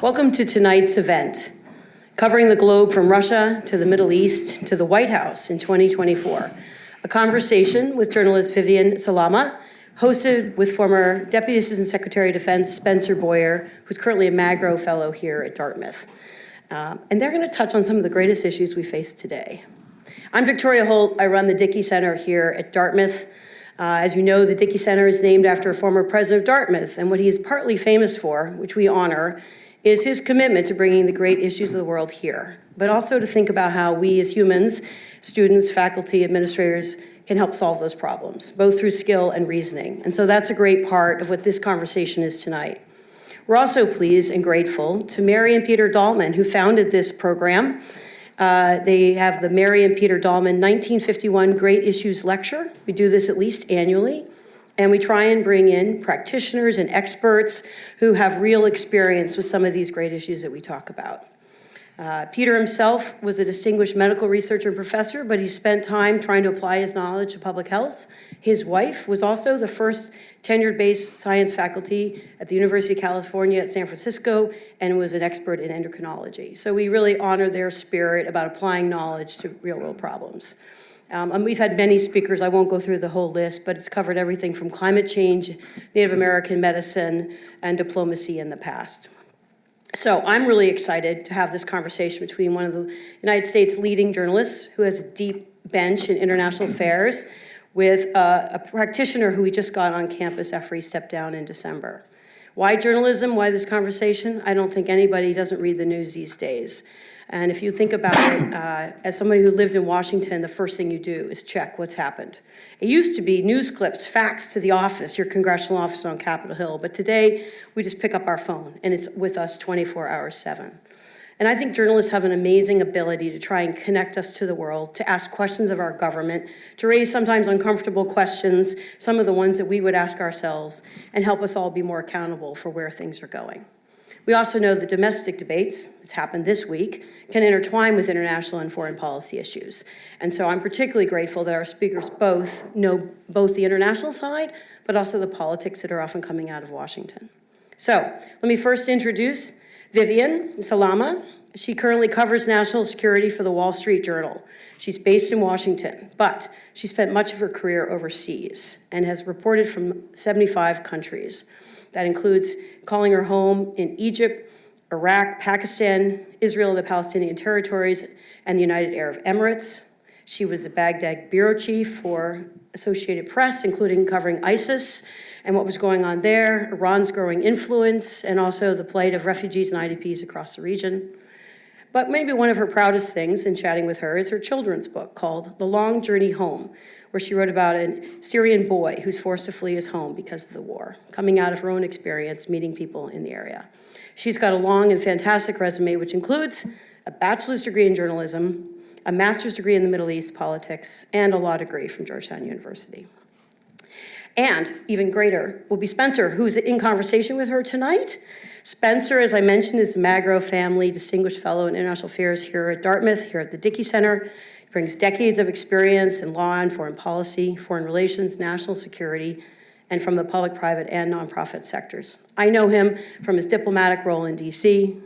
Welcome to tonight's event, covering the globe from Russia to the Middle East to the White House in 2024, a conversation with journalist Vivian Salama, hosted with former Deputy Assistant Secretary of Defense Spencer Boyer, who's currently a Magro Fellow here at Dartmouth. And they're going to touch on some of the greatest issues we face today. I'm Victoria Holt. I run the Dickey Center here at Dartmouth. As you know, the Dickey Center is named after a former president of Dartmouth, and what he is partly famous for, which we honor, is his commitment to bringing the great issues of the world here, but also to think about how we as humans, students, faculty, administrators, can help solve those problems, both through skill and reasoning. And so that's a great part of what this conversation is tonight. We're also pleased and grateful to Mary and Peter Dahlman, who founded this program. They have the Mary and Peter Dahlman 1951 Great Issues Lecture. We do this at least annually. And we try and bring in practitioners and experts who have real experience with some of these great issues that we talk about. Peter himself was a distinguished medical researcher and professor, but he spent time trying to apply his knowledge to public health. His wife was also the first tenured-based science faculty at the University of California at San Francisco and was an expert in endocrinology. So we really honor their spirit about applying knowledge to real-world problems. And we've had many speakers. I won't go through the whole list, but it's covered everything from climate change, Native American medicine, and diplomacy in the past. So I'm really excited to have this conversation between one of the United States' leading journalists who has a deep bench in international affairs with a practitioner who we just got on campus after he stepped down in December. Why journalism? Why this conversation? I don't think anybody doesn't read the news these days. And if you think about it, as somebody who lived in Washington, the first thing you do is check what's happened. It used to be news clips, faxed to the office, your congressional office on Capitol Hill. But today, we just pick up our phone, and it's with us 24 hours 7. And I think journalists have an amazing ability to try and connect us to the world, to ask questions of our government, to raise sometimes uncomfortable questions, some of the ones that we would ask ourselves, and help us all be more accountable for where things are going. We also know that domestic debates, it's happened this week, can intertwine with international and foreign policy issues. And so I'm particularly grateful that our speakers both know both the international side, but also the politics that are often coming out of Washington. So let me first introduce Vivian Salama. She currently covers national security for the Wall Street Journal. She's based in Washington, but she spent much of her career overseas and has reported from 75 countries. That includes calling her home in Egypt, Iraq, Pakistan, Israel and the Palestinian territories, and the United Arab Emirates. She was the Baghdad bureau chief for Associated Press, including covering ISIS and what was going on there, Iran's growing influence, and also the plight of refugees and IDPs across the region. But maybe one of her proudest things in chatting with her is her children's book called The Long Journey Home, where she wrote about a Syrian boy who's forced to flee his home because of the war, coming out of her own experience meeting people in the area. She's got a long and fantastic resume, which includes a bachelor's degree in journalism, a master's degree in the Middle East politics, and a law degree from Georgetown University. And even greater will be Spencer, who's in conversation with her tonight. Spencer, as I mentioned, is the Magro family Distinguished Fellow in International Affairs here at Dartmouth, here at the Dickey Center. He brings decades of experience in law and foreign policy, foreign relations, national security, and from the public, private, and nonprofit sectors. I know him from his diplomatic role in DC.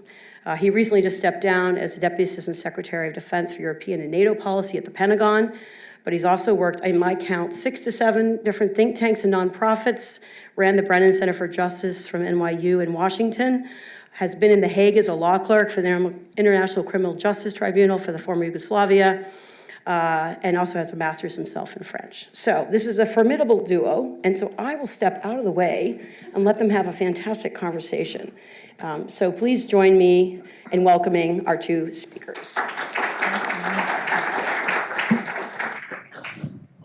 He recently just stepped down as the Deputy Assistant Secretary of Defense for European and NATO Policy at the Pentagon, but he's also worked, in my count, 6 to 7 different think tanks and nonprofits, ran the Brennan Center for Justice from NYU in Washington, has been in The Hague as a law clerk for the International Criminal Justice Tribunal for the former Yugoslavia, and also has a master's himself in French. So this is a formidable duo, and so I will step out of the way and let them have a fantastic conversation. So please join me in welcoming our two speakers.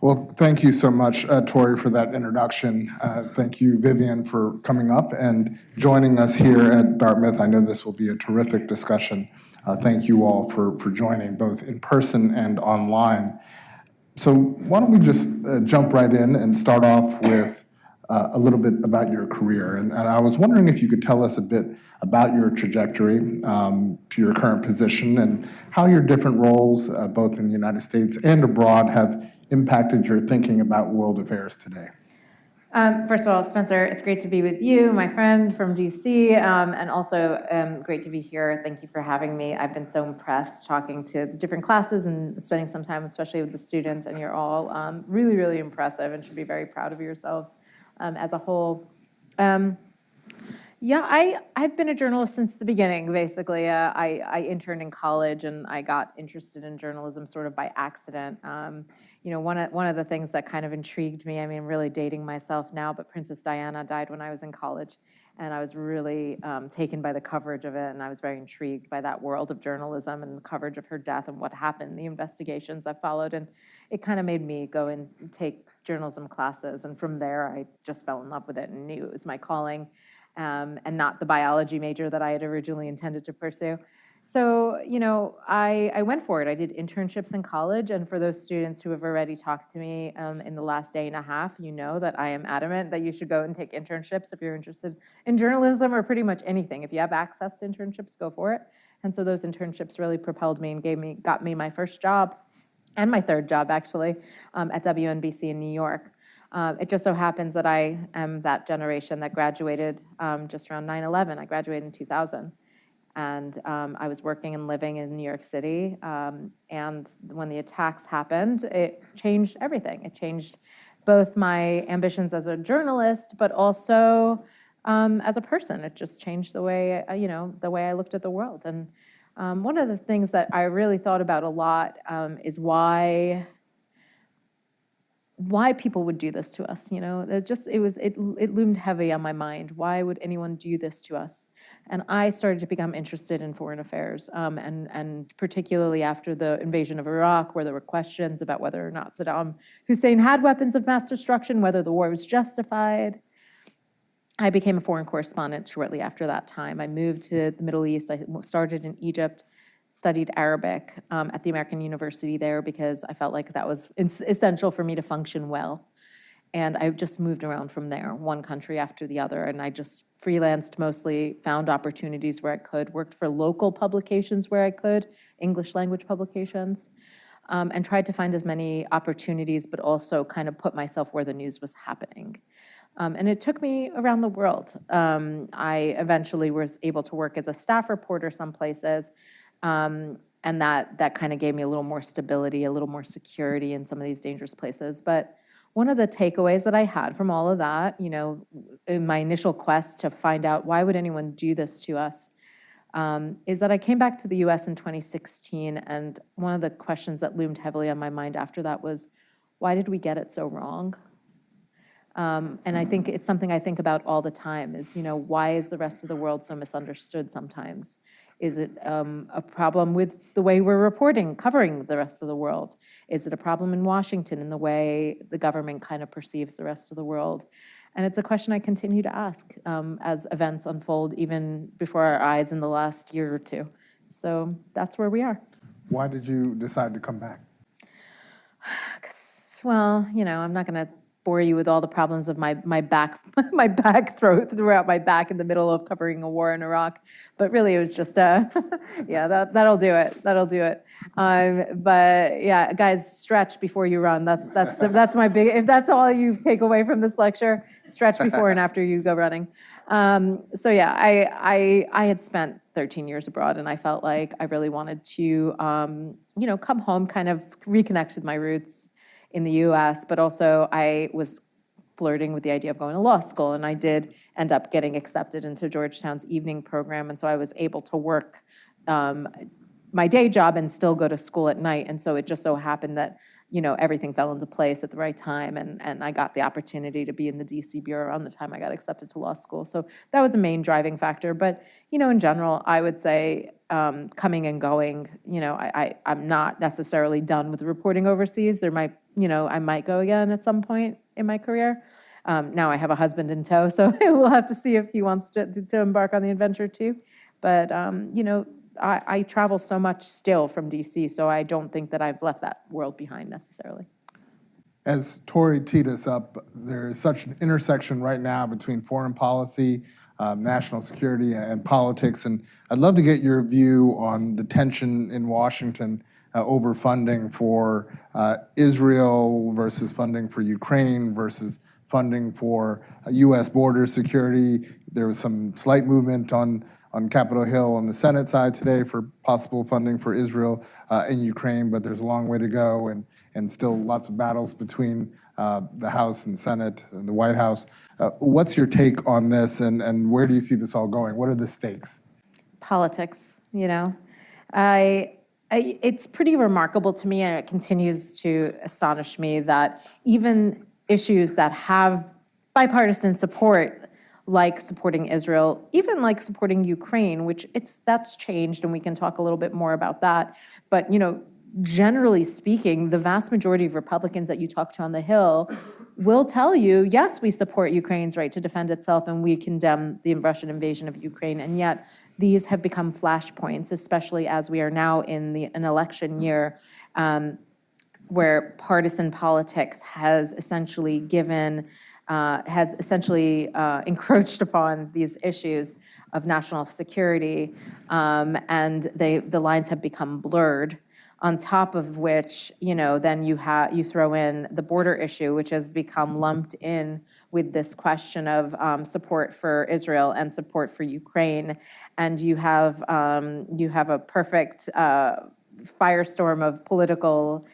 Well, thank you so much, Tori, for that introduction. Thank you, Vivian, for coming up and joining us here at Dartmouth. I know this will be a terrific discussion. Thank you all for joining, both in person and online. So why don't we just jump right in and start off with a little bit about your career. And I was wondering if you could tell us a bit about your trajectory to your current position and how your different roles, both in the United States and abroad, have impacted your thinking about world affairs today. First of all, Spencer, it's great to be with you, my friend from DC, and also great to be here. Thank you for having me. I've been so impressed talking to the different classes and spending some time, especially with the students, and you're all really, really impressive and should be very proud of yourselves as a whole. Yeah, I've been a journalist since the beginning, basically. I interned in college, and I got interested in journalism sort of by accident. One of the things that kind of intrigued me, I mean, I'm really dating myself now, but Princess Diana died when I was in college, and I was really taken by the coverage of it, and I was very intrigued by that world of journalism and the coverage of her death and what happened, the investigations that followed, and it kind of made me go and take journalism classes, and from there, I just fell in love with it and knew it was my calling. And not the biology major that I had originally intended to pursue. So, I went for it. I did internships in college, and for those students who have already talked to me in the last day and a half, you know that I am adamant that you should go and take internships if you're interested in journalism or pretty much anything. If you have access to internships, go for it. And so those internships really propelled me and got me my first job, and my third job, actually, at WNBC in New York. It just so happens that I am that generation that graduated just around 9/11. I graduated in 2000. And I was working and living in New York City. And when the attacks happened, it changed everything. It changed both my ambitions as a journalist, but also as a person. It just changed the way, the way I looked at the world. And one of the things that I really thought about a lot is why people would do this to us. It loomed heavy on my mind. Why would anyone do this to us? And I started to become interested in foreign affairs, and particularly after the invasion of Iraq, where there were questions about whether or not Saddam Hussein had weapons of mass destruction, whether the war was justified. I became a foreign correspondent shortly after that time. I moved to the Middle East. I started in Egypt, studied Arabic at the American University there because I felt like that was essential for me to function well. And I just moved around from there, one country after the other, and I just freelanced mostly, found opportunities where I could, worked for local publications where I could, English language publications, and tried to find as many opportunities, but also kind of put myself where the news was happening. And it took me around the world. I eventually was able to work as a staff reporter some places, and that kind of gave me a little more stability, a little more security in some of these dangerous places. But one of the takeaways that I had from all of that, in my initial quest to find out why would anyone do this to us, is that I came back to the US in 2016, and one of the questions that loomed heavily on my mind after that was, why did we get it so wrong? And I think it's something I think about all the time is, why is the rest of the world so misunderstood sometimes? Is it a problem with the way we're reporting, covering the rest of the world? Is it a problem in Washington in the way the government kind of perceives the rest of the world? And it's a question I continue to ask as events unfold, even before our eyes in the last year or two. So that's where we are. Why did you decide to come back? Well, I'm not going to bore you with all the problems of my back, my back throughout my back in the middle of covering a war in Iraq. But really, it was just, yeah, that'll do it. That'll do it. But yeah, guys, stretch before you run. That's my big. If that's all you take away from this lecture, stretch before and after you go running. So yeah, I had spent 13 years abroad, and I felt like I really wanted to, come home, kind of reconnect with my roots in the US, but also I was flirting with the idea of going to law school, and I did end up getting accepted into Georgetown's evening program, and so I was able to work my day job and still go to school at night, and so it just so happened that everything fell into place at the right time, and I got the opportunity to be in the DC bureau around the time I got accepted to law school. So that was a main driving factor, but in general, I would say coming and going, I'm not necessarily done with reporting overseas. There might, I might go again at some point in my career. Now I have a husband in tow, so we'll have to see if he wants to embark on the adventure too. But, I travel so much still from DC, so I don't think that I've left that world behind necessarily. As Tori teed us up, there is such an intersection right now between foreign policy, national security, and politics, and I'd love to get your view on the tension in Washington over funding for Israel versus funding for Ukraine versus funding for U.S. border security. There was some slight movement on Capitol Hill on the Senate side today for possible funding for Israel in Ukraine, but there's a long way to go and still lots of battles between the House and Senate and the White House. What's your take on this, and where do you see this all going? What are the stakes? Politics, it's pretty remarkable to me, and it continues to astonish me that even issues that have bipartisan support, like supporting Israel, even like supporting Ukraine, which that's changed, and we can talk a little bit more about that. But generally speaking, the vast majority of Republicans that you talk to on the Hill will tell you, yes, we support Ukraine's right to defend itself, and we condemn the Russian invasion of Ukraine. And yet, these have become flashpoints, especially as we are now in an election year, where partisan politics has essentially encroached upon these issues of national security, and the lines have become blurred. On top of which, then you throw in the border issue, which has become lumped in with this question of support for Israel and support for Ukraine, and you have a perfect firestorm of political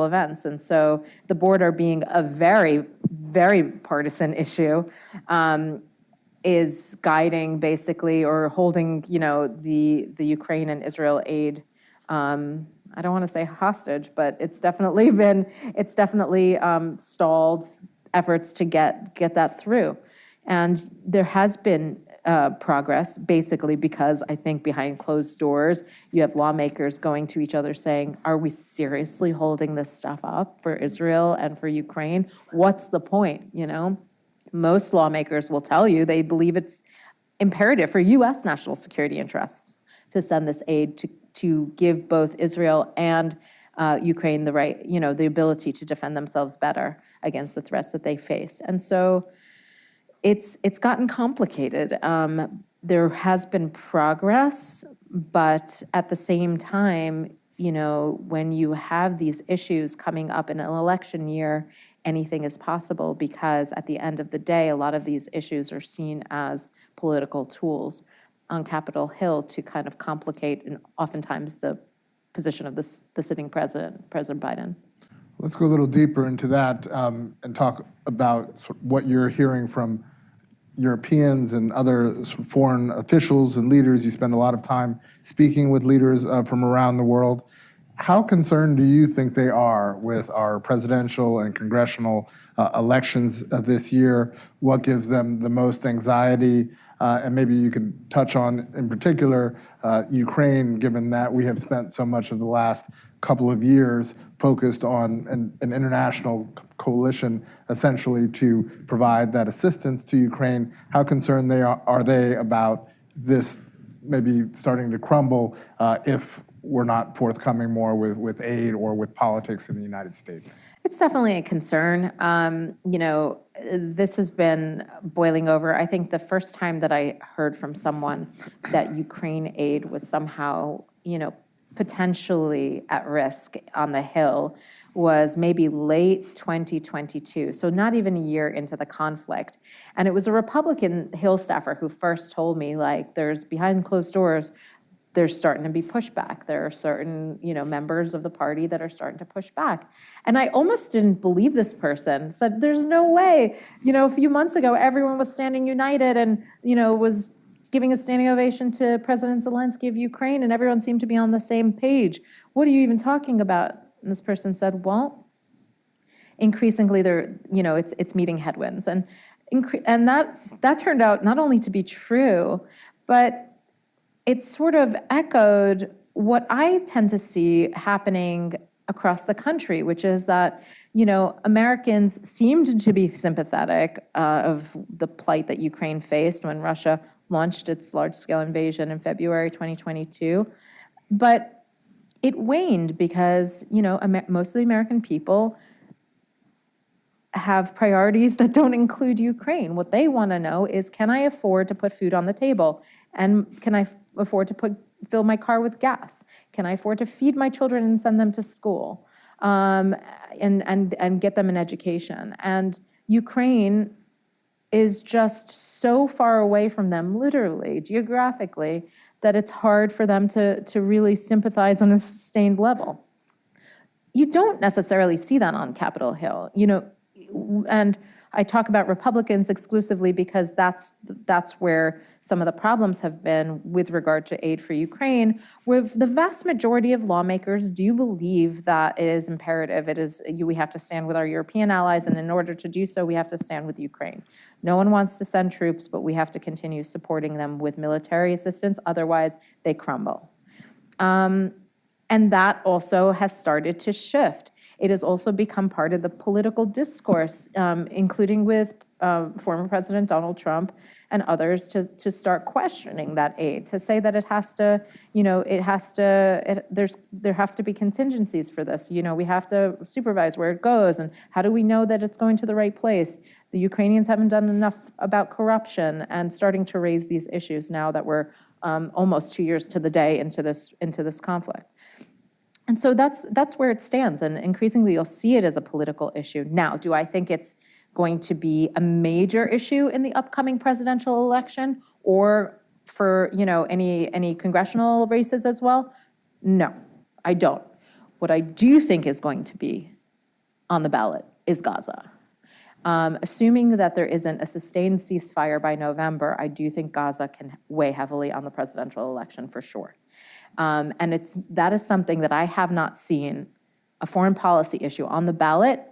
events. And so the border, being a very, very partisan issue, is guiding basically, or holding the Ukraine and Israel aid. I don't want to say hostage, but it's definitely stalled efforts to get that through. And there has been progress, basically because I think behind closed doors, you have lawmakers going to each other saying, are we seriously holding this stuff up for Israel and for Ukraine? What's the point, Most lawmakers will tell you they believe it's imperative for U.S. national security interests to send this aid to give both Israel and Ukraine the right, the ability to defend themselves better against the threats that they face. And so it's gotten complicated. There has been progress, but at the same time, when you have these issues coming up in an election year, anything is possible, because at the end of the day, a lot of these issues are seen as political tools on Capitol Hill to kind of complicate, and oftentimes, the position of the sitting president, President Biden. Let's go a little deeper into that and talk about what you're hearing from Europeans and other foreign officials and leaders. You spend a lot of time speaking with leaders from around the world. How concerned do you think they are with our presidential and congressional elections this year? What gives them the most anxiety? And maybe you could touch on, in particular, Ukraine, given that we have spent so much of the last couple of years focused on an international coalition, essentially to provide that assistance to Ukraine. How concerned are they about this maybe starting to crumble if we're not forthcoming more with aid or with politics in the United States? It's definitely a concern. This has been boiling over. I think the first time that I heard from someone that Ukraine aid was somehow, potentially at risk on the Hill was maybe late 2022, so not even a year into the conflict. And it was a Republican Hill staffer who first told me, there's behind closed doors, there's starting to be pushback. There are certain, members of the party that are starting to push back. And I almost didn't believe this person. Said, there's no way. A few months ago, everyone was standing united and, was giving a standing ovation to President Zelensky of Ukraine, and everyone seemed to be on the same page. What are you even talking about? And this person said, well, increasingly it's meeting headwinds. And that turned out not only to be true, but it sort of echoed what I tend to see happening across the country, which is that, Americans seemed to be sympathetic of the plight that Ukraine faced when Russia launched its large-scale invasion in February 2022. But it waned because, most of the American people have priorities that don't include Ukraine. What they want to know is, can I afford to put food on the table? And can I afford to fill my car with gas? Can I afford to feed my children and send them to school? And get them an education? And Ukraine is just so far away from them, literally, geographically, that it's hard for them to really sympathize on a sustained level. You don't necessarily see that on Capitol Hill, and I talk about Republicans exclusively because that's where some of the problems have been with regard to aid for Ukraine, where the vast majority of lawmakers do believe that it is imperative. We have to stand with our European allies, and in order to do so, we have to stand with Ukraine. No one wants to send troops, but we have to continue supporting them with military assistance, otherwise they crumble. And that also has started to shift. It has also become part of the political discourse, including with former President Donald Trump and others, to start questioning that aid, to say that there have to be contingencies for this. We have to supervise where it goes, and how do we know that it's going to the right place? The Ukrainians haven't done enough about corruption, and starting to raise these issues now that we're almost 2 years to the day into this conflict. And so that's where it stands, and increasingly you'll see it as a political issue. Now, do I think it's going to be a major issue in the upcoming presidential election or for any congressional races as well? No, I don't. What I do think is going to be on the ballot is Gaza. Assuming that there isn't a sustained ceasefire by November, I do think Gaza can weigh heavily on the presidential election for sure. And that is something that I have not seen a foreign policy issue on the ballot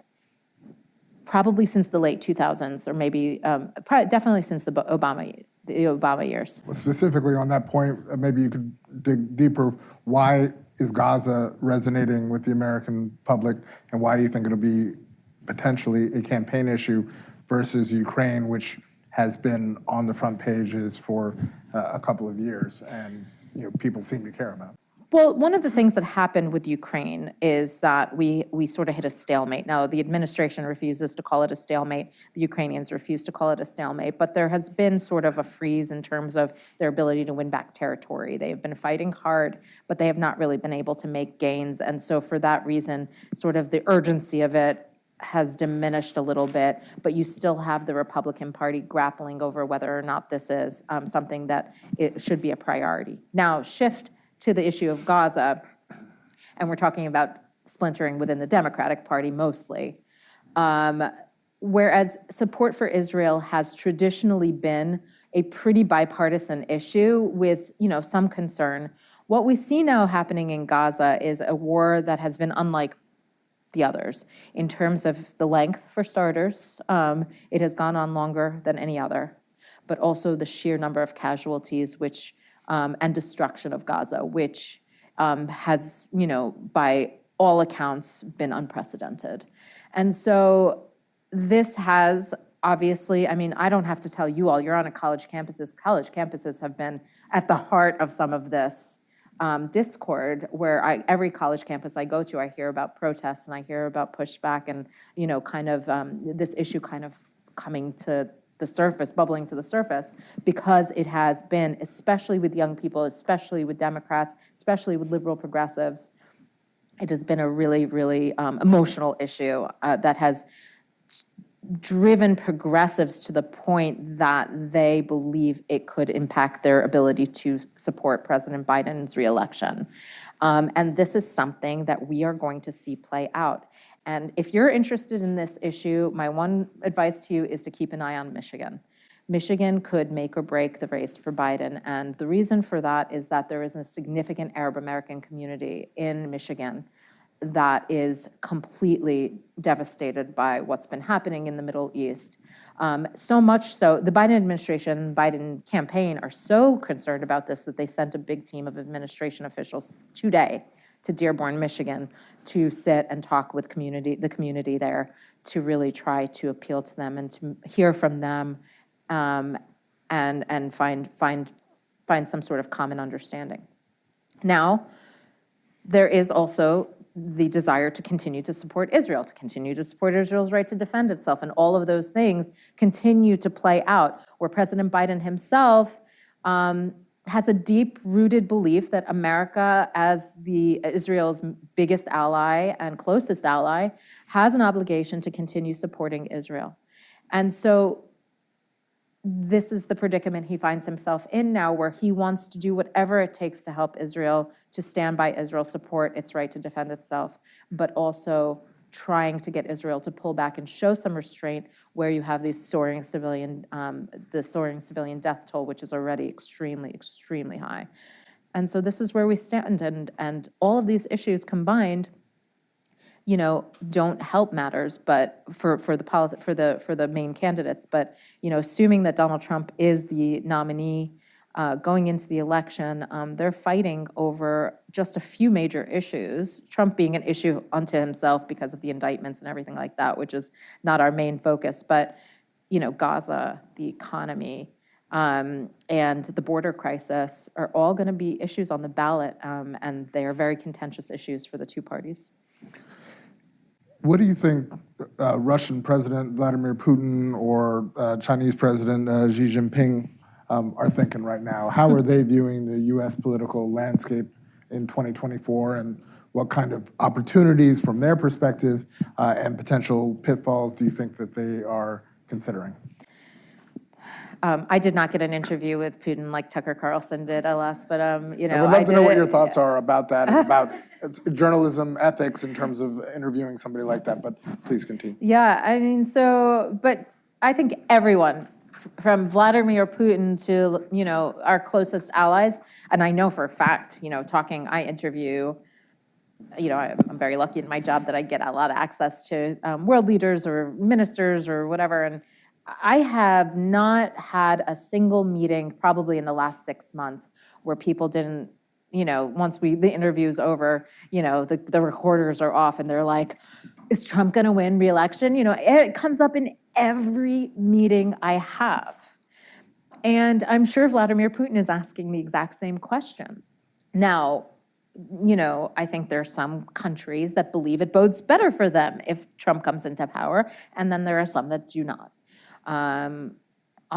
probably since the late 2000s, or maybe definitely since the Obama years. Well, specifically on that point, maybe you could dig deeper. Why is Gaza resonating with the American public, and why do you think it'll be potentially a campaign issue versus Ukraine, which has been on the front pages for a couple of years and people seem to care about? Well, one of the things that happened with Ukraine is that we sort of hit a stalemate. Now, the administration refuses to call it a stalemate. The Ukrainians refuse to call it a stalemate. But there has been sort of a freeze in terms of their ability to win back territory. They have been fighting hard, but they have not really been able to make gains. And so for that reason, sort of the urgency of it has diminished a little bit, but you still have the Republican Party grappling over whether or not this is something that it should be a priority. Now, shift to the issue of Gaza, and we're talking about splintering within the Democratic Party mostly, whereas support for Israel has traditionally been a pretty bipartisan issue with some concern. What we see now happening in Gaza is a war that has been unlike the others. In terms of the length, for starters, it has gone on longer than any other, but also the sheer number of casualties and destruction of Gaza, which has, by all accounts, been unprecedented. And so this has obviously, I don't have to tell you all, you're on a college campuses. College campuses have been at the heart of some of this discord, where every college campus I go to, I hear about protests and I hear about pushback and, this issue kind of coming to the surface, bubbling to the surface, because it has been, especially with young people, especially with Democrats, especially with liberal progressives, it has been a really, really emotional issue that has driven progressives to the point that they believe it could impact their ability to support President Biden's reelection. And this is something that we are going to see play out. And if you're interested in this issue, my one advice to you is to keep an eye on Michigan. Michigan could make or break the race for Biden. And the reason for that is that there is a significant Arab American community in Michigan that is completely devastated by what's been happening in the Middle East. So much so, the Biden administration, Biden campaign are so concerned about this that they sent a big team of administration officials today to Dearborn, Michigan, to sit and talk with the community there, to really try to appeal to them and to hear from them, and find some sort of common understanding. Now, there is also the desire to continue to support Israel, to continue to support Israel's right to defend itself, and all of those things continue to play out, where President Biden himself has a deep-rooted belief that America, as Israel's biggest ally and closest ally, has an obligation to continue supporting Israel. And so this is the predicament he finds himself in now, where he wants to do whatever it takes to help Israel, to stand by Israel, support its right to defend itself, but also trying to get Israel to pull back and show some restraint where you have these soaring civilian death toll, which is already extremely, extremely high. And so this is where we stand, and all of these issues combined, don't help matters, but for the main candidates. But assuming that Donald Trump is the nominee going into the election, they're fighting over just a few major issues. Trump being an issue unto himself because of the indictments and everything like that, which is not our main focus. But Gaza, the economy, and the border crisis are all going to be issues on the ballot, and they are very contentious issues for the two parties. What do you think Russian President Vladimir Putin or Chinese President Xi Jinping are thinking right now? How are they viewing the U.S. political landscape in 2024, and what kind of opportunities from their perspective and potential pitfalls do you think that they are considering? I did not get an interview with Putin like Tucker Carlson did, alas, but I would love to know what your thoughts are about that and about journalism ethics in terms of interviewing somebody like that, but please continue. Yeah, but I think everyone, from Vladimir Putin to, our closest allies, and I know for a fact, I interview, I'm very lucky in my job that I get a lot of access to world leaders or ministers or whatever, and I have not had a single meeting probably in the last 6 months where people didn't, once the interview's over, the recorders are off and they're like, is Trump going to win re-election? It comes up in every meeting I have. And I'm sure Vladimir Putin is asking the exact same question. Now, I think there are some countries that believe it bodes better for them if Trump comes into power, and then there are some that do not. On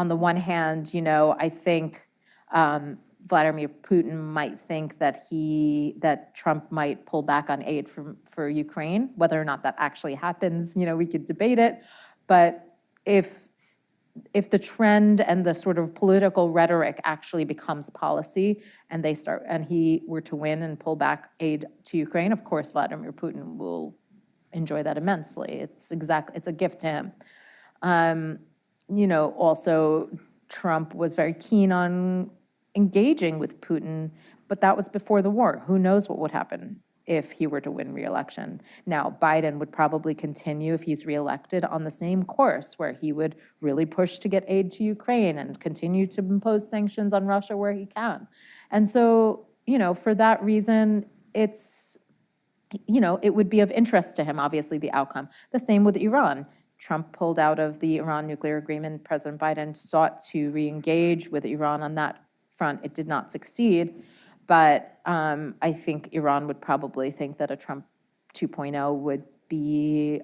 the one hand, I think Vladimir Putin might think that Trump might pull back on aid for Ukraine. Whether or not that actually happens, we could debate it. But if the trend and the sort of political rhetoric actually becomes policy, and he were to win and pull back aid to Ukraine, of course Vladimir Putin will enjoy that immensely. It's a gift to him. Also Trump was very keen on engaging with Putin, but that was before the war. Who knows what would happen if he were to win re-election? Now, Biden would probably continue, if he's reelected, on the same course where he would really push to get aid to Ukraine and continue to impose sanctions on Russia where he can. And so, for that reason, it would be of interest to him, obviously, the outcome. The same with Iran. Trump pulled out of the Iran nuclear agreement. President Biden sought to re-engage with Iran on that front. It did not succeed, but I think Iran would probably think that a Trump 2.0 would be,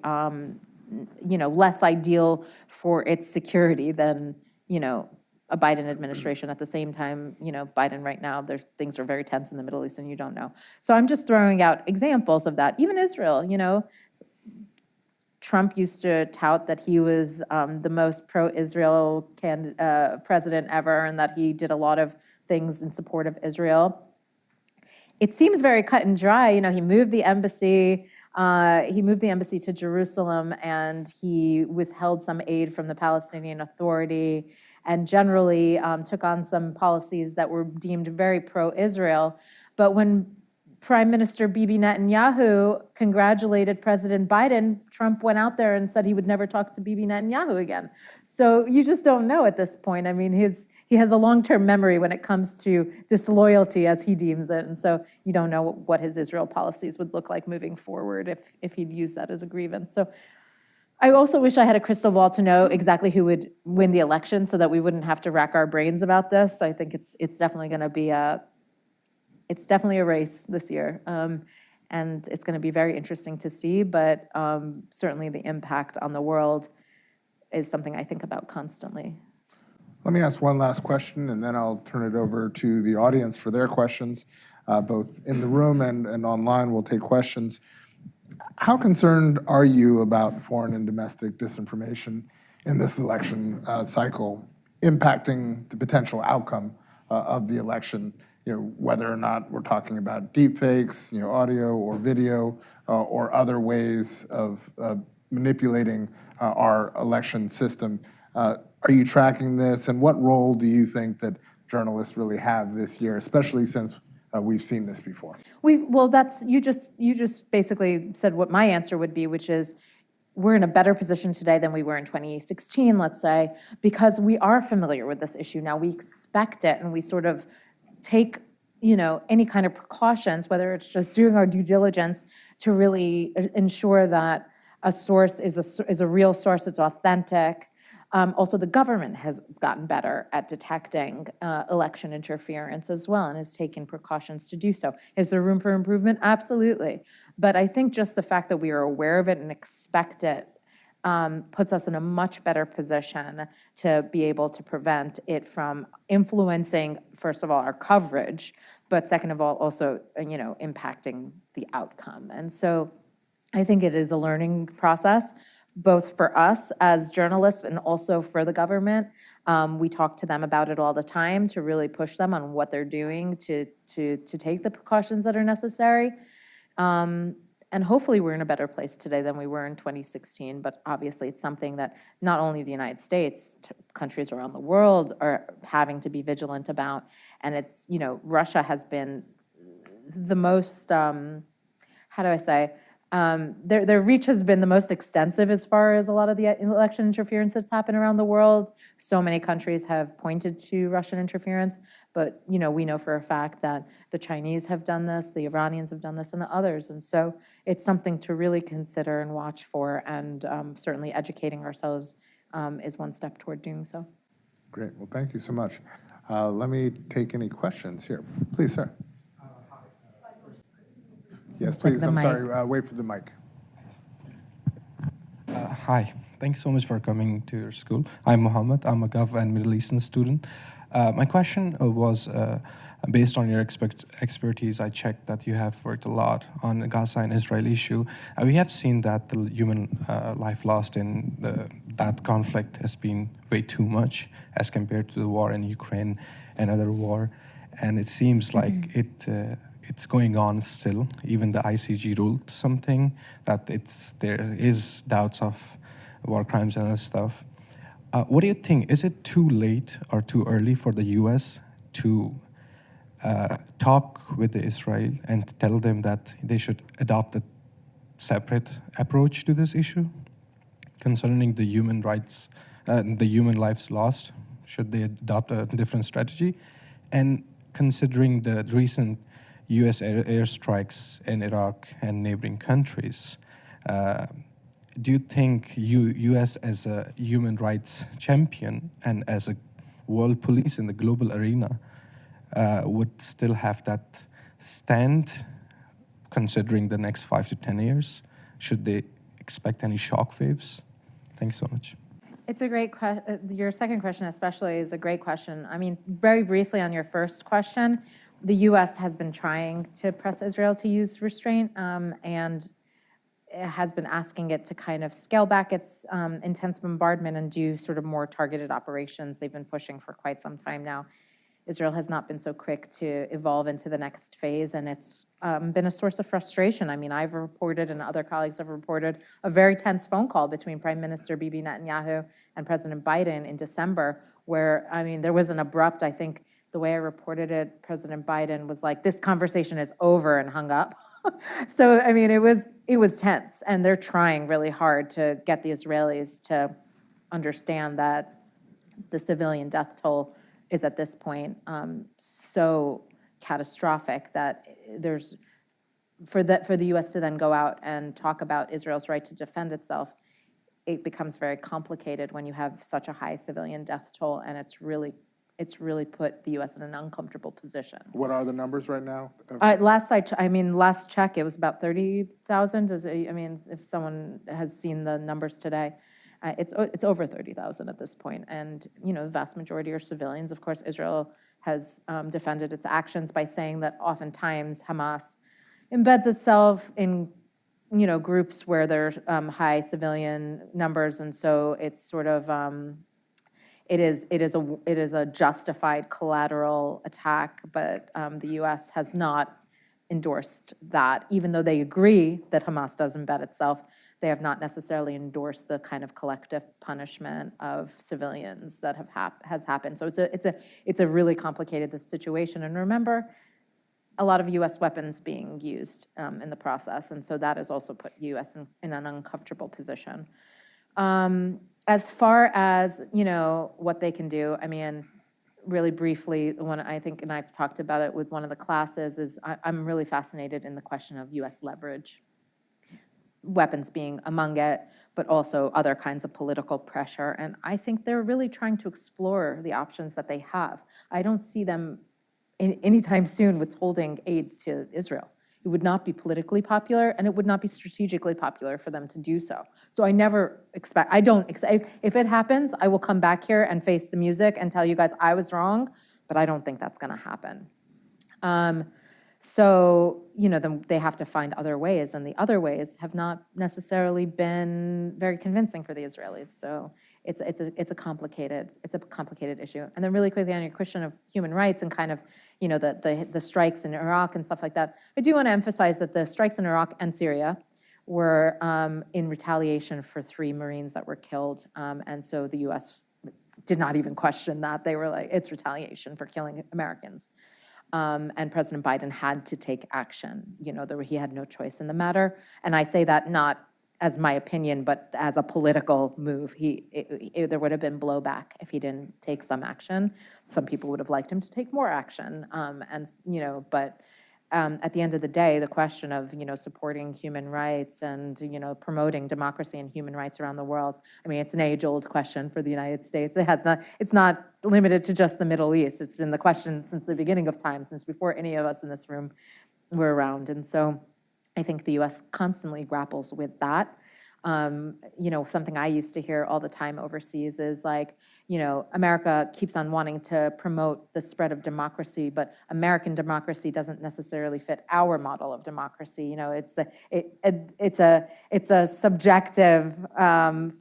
less ideal for its security than, a Biden administration. At the same time, Biden right now, things are very tense in the Middle East, and you don't know. So I'm just throwing out examples of that. Even Israel, Trump used to tout that he was the most pro-Israel president ever, and that he did a lot of things in support of Israel. It seems very cut and dry. He moved the embassy. To Jerusalem, and he withheld some aid from the Palestinian Authority, and generally took on some policies that were deemed very pro-Israel. But when Prime Minister Bibi Netanyahu congratulated President Biden, Trump went out there and said he would never talk to Bibi Netanyahu again. So you just don't know at this point. I mean, he has a long-term memory when it comes to disloyalty, as he deems it. And so you don't know what his Israel policies would look like moving forward if he'd use that as a grievance. So I also wish I had a crystal ball to know exactly who would win the election so that we wouldn't have to rack our brains about this. I think it's definitely going to be it's definitely a race this year, and it's going to be very interesting to see, but certainly the impact on the world is something I think about constantly. Let me ask one last question, and then I'll turn it over to the audience for their questions. Both in the room and online, we'll take questions. How concerned are you about foreign and domestic disinformation in this election cycle impacting the potential outcome of the election, whether or not we're talking about deepfakes, audio or video, or other ways of manipulating our election system. Are you tracking this, and what role do you think that journalists really have this year, especially since we've seen this before? Well, you just basically said what my answer would be, which is we're in a better position today than we were in 2016, let's say, because we are familiar with this issue now. We expect it, and we sort of take any kind of precautions, whether it's just doing our due diligence to really ensure that a source is a real source, it's authentic. Also, the government has gotten better at detecting election interference as well and has taken precautions to do so. Is there room for improvement? Absolutely. But I think just the fact that we are aware of it and expect it puts us in a much better position to be able to prevent it from influencing, first of all, our coverage, but second of all, also impacting the outcome. And so I think it is a learning process, both for us as journalists and also for the government. We talk to them about it all the time to really push them on what they're doing to take the precautions that are necessary. And hopefully we're in a better place today than we were in 2016, but obviously it's something that not only the United States, countries around the world are having to be vigilant about. And it's, Russia has been the most, how do I say, their reach has been the most extensive as far as a lot of the election interference that's happened around the world. So many countries have pointed to Russian interference, but we know for a fact that the Chinese have done this, the Iranians have done this, and the others. And so it's something to really consider and watch for, and certainly educating ourselves is one step toward doing so. Great. Well, thank you so much. Let me take any questions here. Please, sir. Yes, please. I'm sorry. Wait for the mic. Hi. Thanks so much for coming to your school. I'm Mohammed. I'm a Gulf and Middle Eastern student. My question was based on your expertise. I checked that you have worked a lot on the Gaza and Israel issue. We have seen that the human life lost in that conflict has been way too much as compared to the war in Ukraine and other war. And it seems like it's going on still. Even the ICG ruled something that there is doubts of war crimes and other stuff. What do you think? Is it too late or too early for the U.S. to talk with Israel and tell them that they should adopt a separate approach to this issue concerning the human rights, the human lives lost? Should they adopt a different strategy? And considering the recent U.S. airstrikes in Iraq and neighboring countries, do you think U.S. as a human rights champion and as a world police in the global arena would still have that stand considering the next 5 to 10 years? Should they expect any shock waves? Thanks so much. It's a great question. Your second question especially is a great question. I mean, very briefly on your first question, the U.S. has been trying to press Israel to use restraint and has been asking it to kind of scale back its intense bombardment and do sort of more targeted operations. They've been pushing for quite some time now. Israel has not been so quick to evolve into the next phase, and it's been a source of frustration. I mean, I've reported and other colleagues have reported a very tense phone call between Prime Minister Bibi Netanyahu and President Biden in December, where, I mean, there was an abrupt, I think, the way I reported it, President Biden was like, this conversation is over, and hung up. So, I mean, it was tense, and they're trying really hard to get the Israelis to understand that the civilian death toll is at this point so catastrophic that there's, for the U.S. to then go out and talk about Israel's right to defend itself, it becomes very complicated when you have such a high civilian death toll, and it's really put the U.S. in an uncomfortable position. What are the numbers right now? Last check, it was about 30,000. I mean, if someone has seen the numbers today, it's over 30,000 at this point. And, the vast majority are civilians. Of course, Israel has defended its actions by saying that oftentimes Hamas embeds itself in groups where there's high civilian numbers, and so it's sort of it is a justified collateral attack, but the U.S. has not endorsed that, even though they agree that Hamas does embed itself. They have not necessarily endorsed the kind of collective punishment of civilians that has happened. So it's a really complicated situation. And remember, a lot of U.S. weapons being used in the process, and so that has also put U.S. in an uncomfortable position. As far as what they can do, I mean, really briefly, one I think, and I've talked about it with one of the classes, is I'm really fascinated in the question of U.S. leverage, weapons being among it, but also other kinds of political pressure. And I think they're really trying to explore the options that they have. I don't see them anytime soon withholding aid to Israel. It would not be politically popular, and it would not be strategically popular for them to do so. So I don't expect, if it happens, I will come back here and face the music and tell you guys I was wrong, but I don't think that's gonna happen. So, then they have to find other ways, and the other ways have not necessarily been very convincing for the Israelis. So it's a complicated issue. And then really quickly on your question of human rights and kind of, the strikes in Iraq and stuff like that, I do want to emphasize that the strikes in Iraq and Syria were in retaliation for 3 Marines that were killed. And so the U.S. did not even question that. They were like, it's retaliation for killing Americans. And President Biden had to take action. He had no choice in the matter. And I say that not as my opinion, but as a political move. There would have been blowback if he didn't take some action. Some people would have liked him to take more action. But at the end of the day, the question of, supporting human rights and, promoting democracy and human rights around the world, I mean, it's an age-old question for the United States. It's not limited to just the Middle East. It's been the question since the beginning of time, since before any of us in this room were around. And so I think the U.S. constantly grapples with that. Something I used to hear all the time overseas is like, America keeps on wanting to promote the spread of democracy, but American democracy doesn't necessarily fit our model of democracy. It's a subjective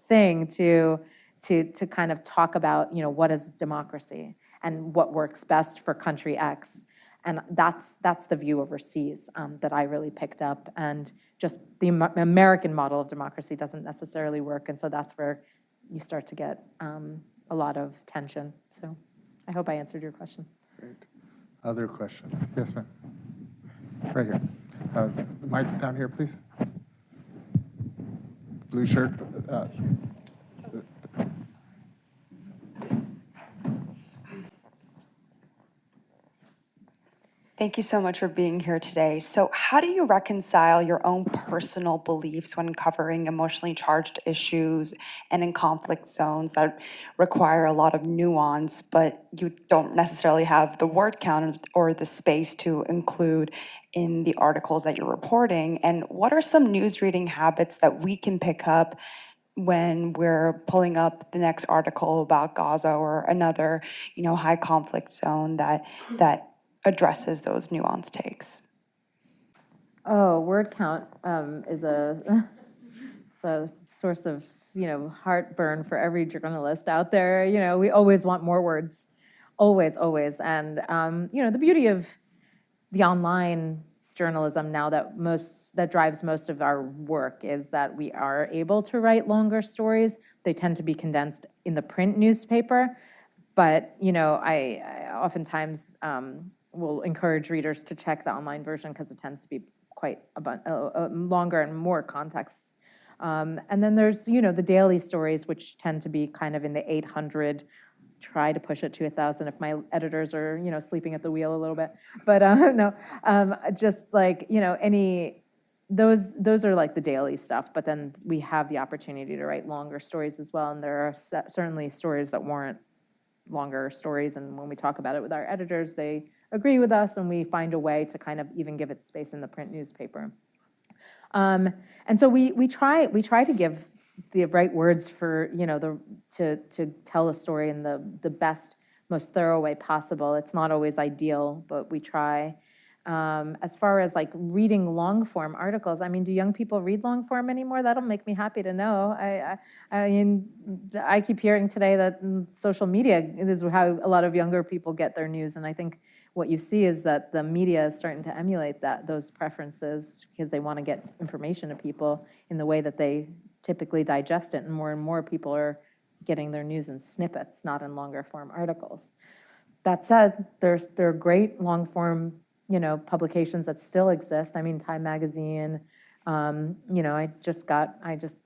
thing to kind of talk about, what is democracy and what works best for country X. And that's the view overseas that I really picked up. And just the American model of democracy doesn't necessarily work. And so that's where you start to get a lot of tension. So I hope I answered your question. Great. Other questions? Yes, ma'am. Right here. Mic down here, please. Blue shirt. Thank you so much for being here today. So how do you reconcile your own personal beliefs when covering emotionally charged issues and in conflict zones that require a lot of nuance, but you don't necessarily have the word count or the space to include in the articles that you're reporting? And what are some news reading habits that we can pick up when we're pulling up the next article about Gaza or another, high conflict zone that addresses those nuanced takes? Oh, word count is it's a source of heartburn for every journalist out there. We always want more words, always. And the beauty of the online journalism now that drives most of our work is that we are able to write longer stories. They tend to be condensed in the print newspaper, but I oftentimes will encourage readers to check the online version because it tends to be quite longer and more context. And then there's, the daily stories, which tend to be kind of in the 800, try to push it to 1,000 if my editors are, sleeping at the wheel a little bit. But just like, those are like the daily stuff. But then we have the opportunity to write longer stories as well. And there are certainly stories that warrant longer stories. And when we talk about it with our editors, they agree with us, and we find a way to kind of even give it space in the print newspaper. And so we try to give the right words for to tell a story in the best, most thorough way possible. It's not always ideal, but we try. As far as like reading long form articles, I mean, do young people read long form anymore? That'll make me happy to know. I mean, I keep hearing today that social media is how a lot of younger people get their news, and I think what you see is that the media is starting to emulate those preferences because they want to get information to people in the way that they typically digest it, and more people are getting their news in snippets, not in longer form articles. That said, there are great long form publications that still exist. I mean, Time Magazine, I just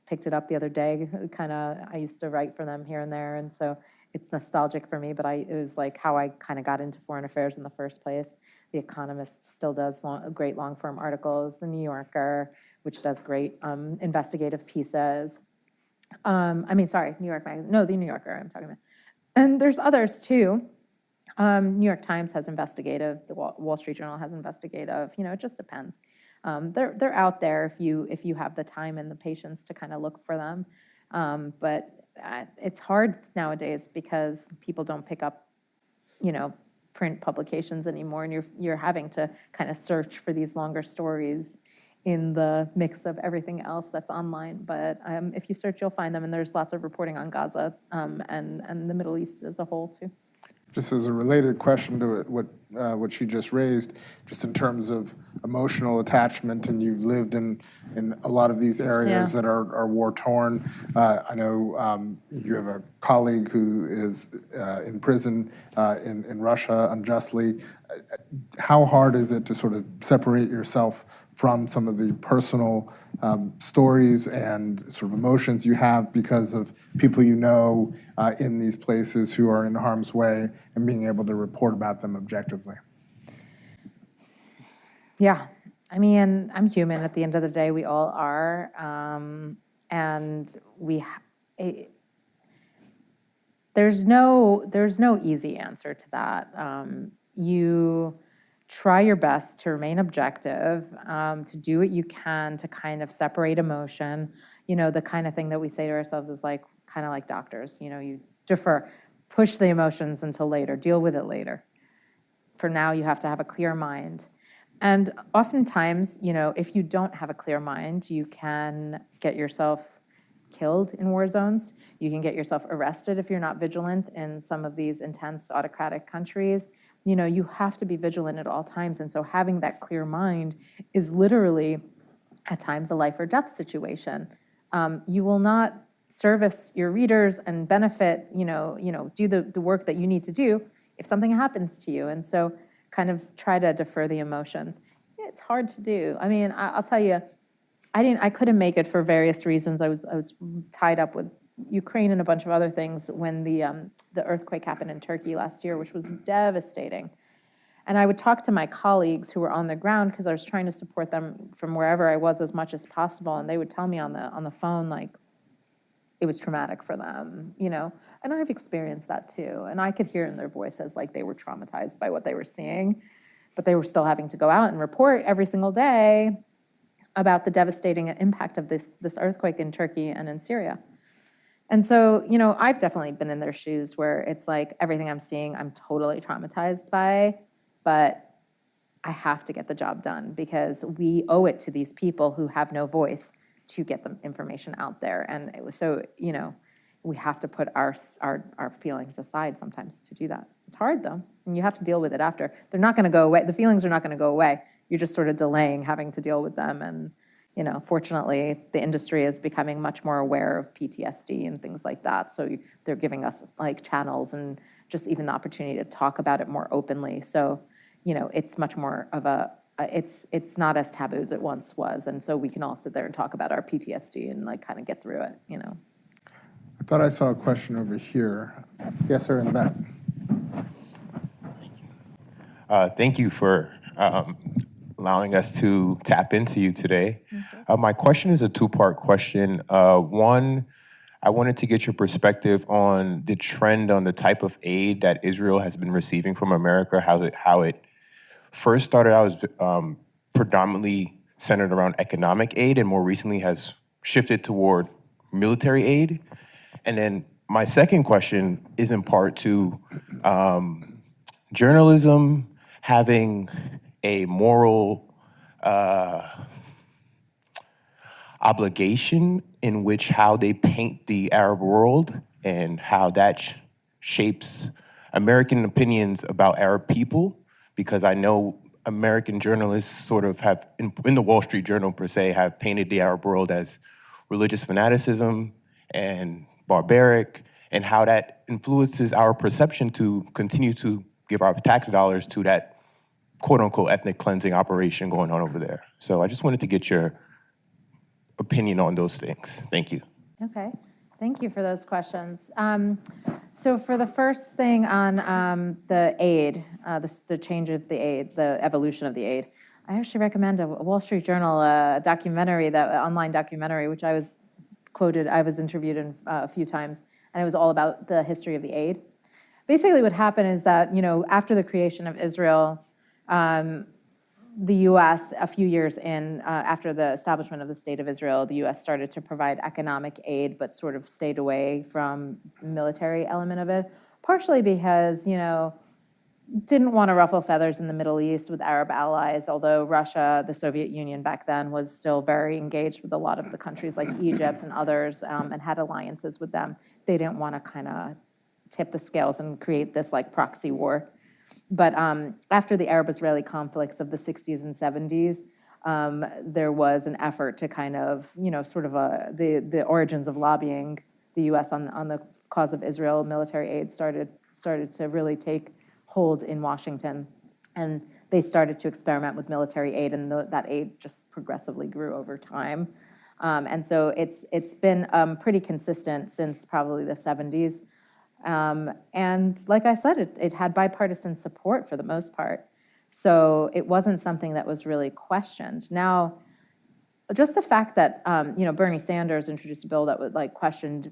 picked it up the other day. I used to write for them here and there, and so it's nostalgic for me, but it was like how I kind of got into foreign affairs in the first place. The Economist still does great long-form articles. The New Yorker, which does great investigative pieces. New York Magazine. No, the New Yorker I'm talking about. And there's others too. New York Times has investigative. The Wall Street Journal has investigative. It just depends. They're out there if you have the time and the patience to kind of look for them. But it's hard nowadays because people don't pick up, print publications anymore, and you're having to kind of search for these longer stories in the mix of everything else that's online. But if you search, you'll find them, and there's lots of reporting on Gaza and the Middle East as a whole too. Just as a related question to what she just raised, just in terms of emotional attachment, and you've lived in a lot of these areas that are war-torn. I know you have a colleague who is in prison in Russia unjustly. How hard is it to sort of separate yourself from some of the personal stories and sort of emotions you have because of people in these places who are in harm's way, and being able to report about them objectively? Yeah, I mean, I'm human at the end of the day. We all are, and there's no easy answer to that. You try your best to remain objective, to do what you can to kind of separate emotion. The kind of thing that we say to ourselves is kind of like doctors. You defer, push the emotions until later, deal with it later. For now, you have to have a clear mind. And oftentimes, if you don't have a clear mind, you can get yourself killed in war zones. You can get yourself arrested if you're not vigilant in some of these intense autocratic countries. You have to be vigilant at all times. And so having that clear mind is literally, at times, a life or death situation. You will not service your readers and benefit, do the work that you need to do if something happens to you. And so kind of try to defer the emotions. It's hard to do. I mean, I'll tell you, I couldn't make it for various reasons. I was tied up with Ukraine and a bunch of other things when the earthquake happened in Turkey last year, which was devastating. And I would talk to my colleagues who were on the ground because I was trying to support them from wherever I was as much as possible, and they would tell me on the phone it was traumatic for them, And I've experienced that too, and I could hear in their voices they were traumatized by what they were seeing, but they were still having to go out and report every single day about the devastating impact of this earthquake in Turkey and in Syria. And so, I've definitely been in their shoes where it's everything I'm seeing, I'm totally traumatized by, but I have to get the job done because we owe it to these people who have no voice to get the information out there. And it was so, we have to put our feelings aside sometimes to do that. It's hard though, and you have to deal with it after. They're not gonna go away. The feelings are not gonna go away. You're just sort of delaying having to deal with them. And fortunately, the industry is becoming much more aware of PTSD and things like that. So they're giving us channels and just even the opportunity to talk about it more openly. So, it's much more of it's not as taboo as it once was. And so we can all sit there and talk about our PTSD and kind of get through it, I thought I saw a question over here. Yes, sir, in the back. Thank you for allowing us to tap into you today. My question is a two-part question. One, I wanted to get your perspective on the trend on the type of aid that Israel has been receiving from America, how it first started out as predominantly centered around economic aid and more recently has shifted toward military aid. And then my second question is in part to journalism having a moral obligation in which how they paint the Arab world and how that shapes American opinions about Arab people, because I know American journalists sort of have, in the Wall Street Journal per se, have painted the Arab world as religious fanaticism and barbaric, and how that influences our perception to continue to give our tax dollars to that quote-unquote ethnic cleansing operation going on over there. So I just wanted to get your opinion on those things. Thank you. Okay, thank you for those questions. So for the first thing on the aid, the change of the aid, the evolution of the aid, I actually recommend a Wall Street Journal documentary, that online documentary, which I was interviewed in a few times, and it was all about the history of the aid. Basically what happened is that, after the creation of Israel, the U.S., a few years in, after the establishment of the State of Israel, the U.S. started to provide economic aid, but sort of stayed away from the military element of it, partially because, didn't want to ruffle feathers in the Middle East with Arab allies, although Russia, the Soviet Union back then, was still very engaged with a lot of the countries like Egypt and others, and had alliances with them. They didn't want to kind of tip the scales and create this like proxy war. But after the Arab-Israeli conflicts of the 60s and 70s, there was an effort to kind of, the origins of lobbying the U.S. on the cause of Israel. Military aid started to really take hold in Washington, and they started to experiment with military aid, and that aid just progressively grew over time. And so it's been pretty consistent since probably the 70s. And like I said, it had bipartisan support for the most part. So it wasn't something that was really questioned. Now, just the fact that, Bernie Sanders introduced a bill that would questioned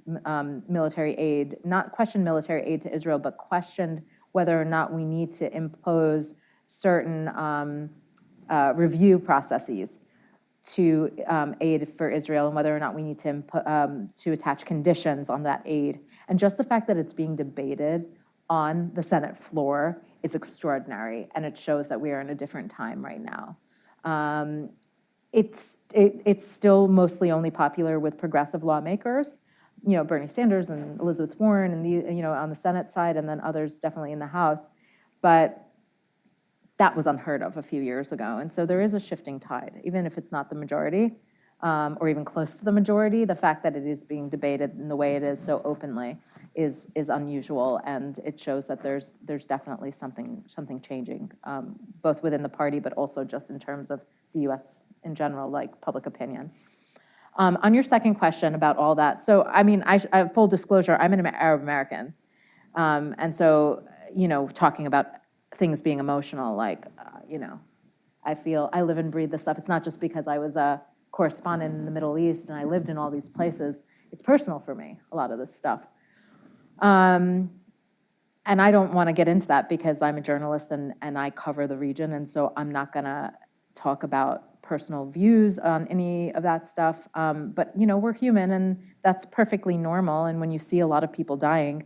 military aid, not questioned military aid to Israel, but questioned whether or not we need to impose certain review processes to aid for Israel, and whether or not we need to attach conditions on that aid. And just the fact that it's being debated on the Senate floor is extraordinary, and it shows that we are in a different time right now. It's still mostly only popular with progressive lawmakers, Bernie Sanders and Elizabeth Warren, and on the Senate side, and then others definitely in the House. But that was unheard of a few years ago, and so there is a shifting tide, even if it's not the majority, or even close to the majority. The fact that it is being debated in the way it is so openly is unusual, and it shows that there's definitely something changing, both within the party, but also just in terms of the U.S. in general, like public opinion. On your second question about all that, so I full disclosure, I'm an Arab American, and so talking about things being emotional, I live and breathe this stuff. It's not just because I was a correspondent in the Middle East and I lived in all these places. It's personal for me, a lot of this stuff. And I don't want to get into that because I'm a journalist and I cover the region, and so I'm not going to talk about personal views on any of that stuff. But we're human, and that's perfectly normal. And when you see a lot of people dying,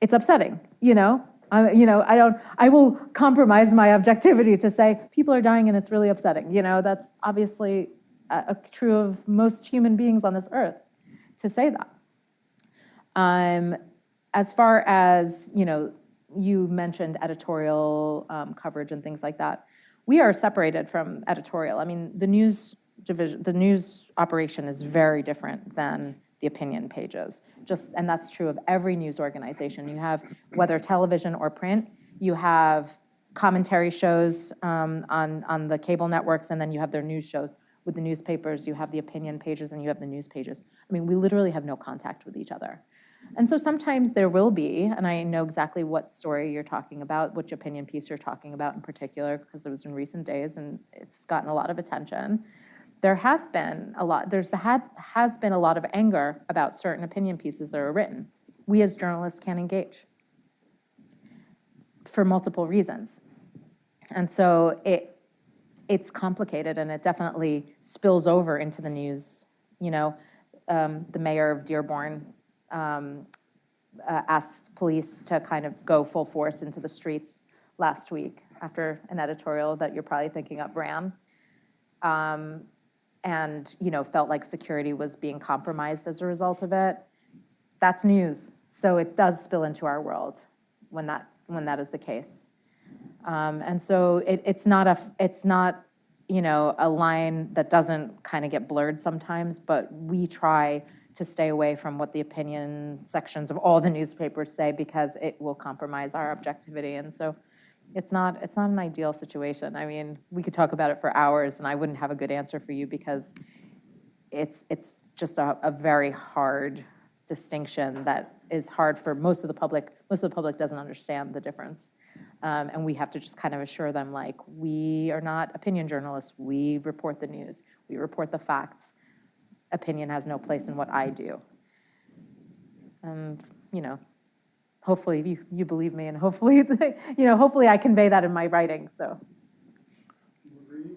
it's upsetting. I will compromise my objectivity to say people are dying and it's really upsetting. That's obviously true of most human beings on this earth to say that. As far as, you mentioned editorial coverage and things like that, we are separated from editorial. The news division, the news operation is very different than the opinion pages. And that's true of every news organization. You have, whether television or print, you have commentary shows on the cable networks, and then you have their news shows. With the newspapers, you have the opinion pages and you have the news pages. We literally have no contact with each other. And so sometimes there will be, and I know exactly what story you're talking about, which opinion piece you're talking about in particular, because it was in recent days and it's gotten a lot of attention. There has been a lot of anger about certain opinion pieces that are written. We as journalists can't engage for multiple reasons. And so it's complicated, and it definitely spills over into the news. The mayor of Dearborn asked police to kind of go full force into the streets last week after an editorial that you're probably thinking of ran. And, felt like security was being compromised as a result of it. That's news. So it does spill into our world when that is the case. And so it's not a line that doesn't kind of get blurred sometimes, but we try to stay away from what the opinion sections of all the newspapers say because it will compromise our objectivity. And so it's not an ideal situation. I mean, we could talk about it for hours and I wouldn't have a good answer for you because it's just a very hard distinction that is hard for most of the public. Most of the public doesn't understand the difference. And we have to just kind of assure them, like, we are not opinion journalists. We report the news. We report the facts. Opinion has no place in what I do. And, hopefully you believe me, and hopefully, hopefully I convey that in my writing, so. Do you read?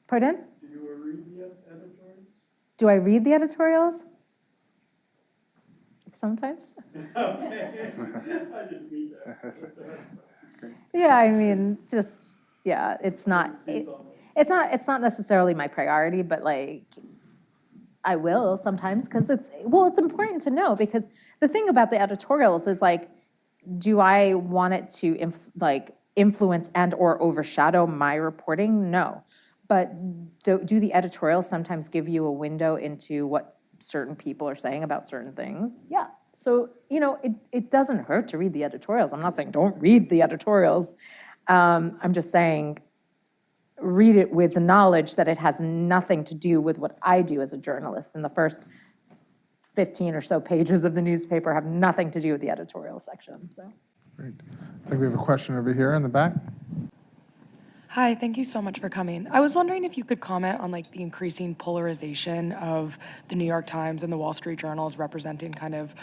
Pardon? Do you read the editorials? Do I read the editorials? Sometimes. Okay. I didn't mean that. Yeah, I mean, it's not necessarily my priority, but like, I will sometimes because it's important to know, because the thing about the editorials is like, do I want it to influence and or overshadow my reporting? No. But do the editorials sometimes give you a window into what certain people are saying about certain things? Yeah. So, it doesn't hurt to read the editorials. I'm not saying don't read the editorials. I'm just saying read it with the knowledge that it has nothing to do with what I do as a journalist. And the first 15 or so pages of the newspaper have nothing to do with the editorial section. So. Great. I think we have a question over here in the back. Hi, thank you so much for coming. I was wondering if you could comment on the increasing polarization of the New York Times and the Wall Street Journals representing kind of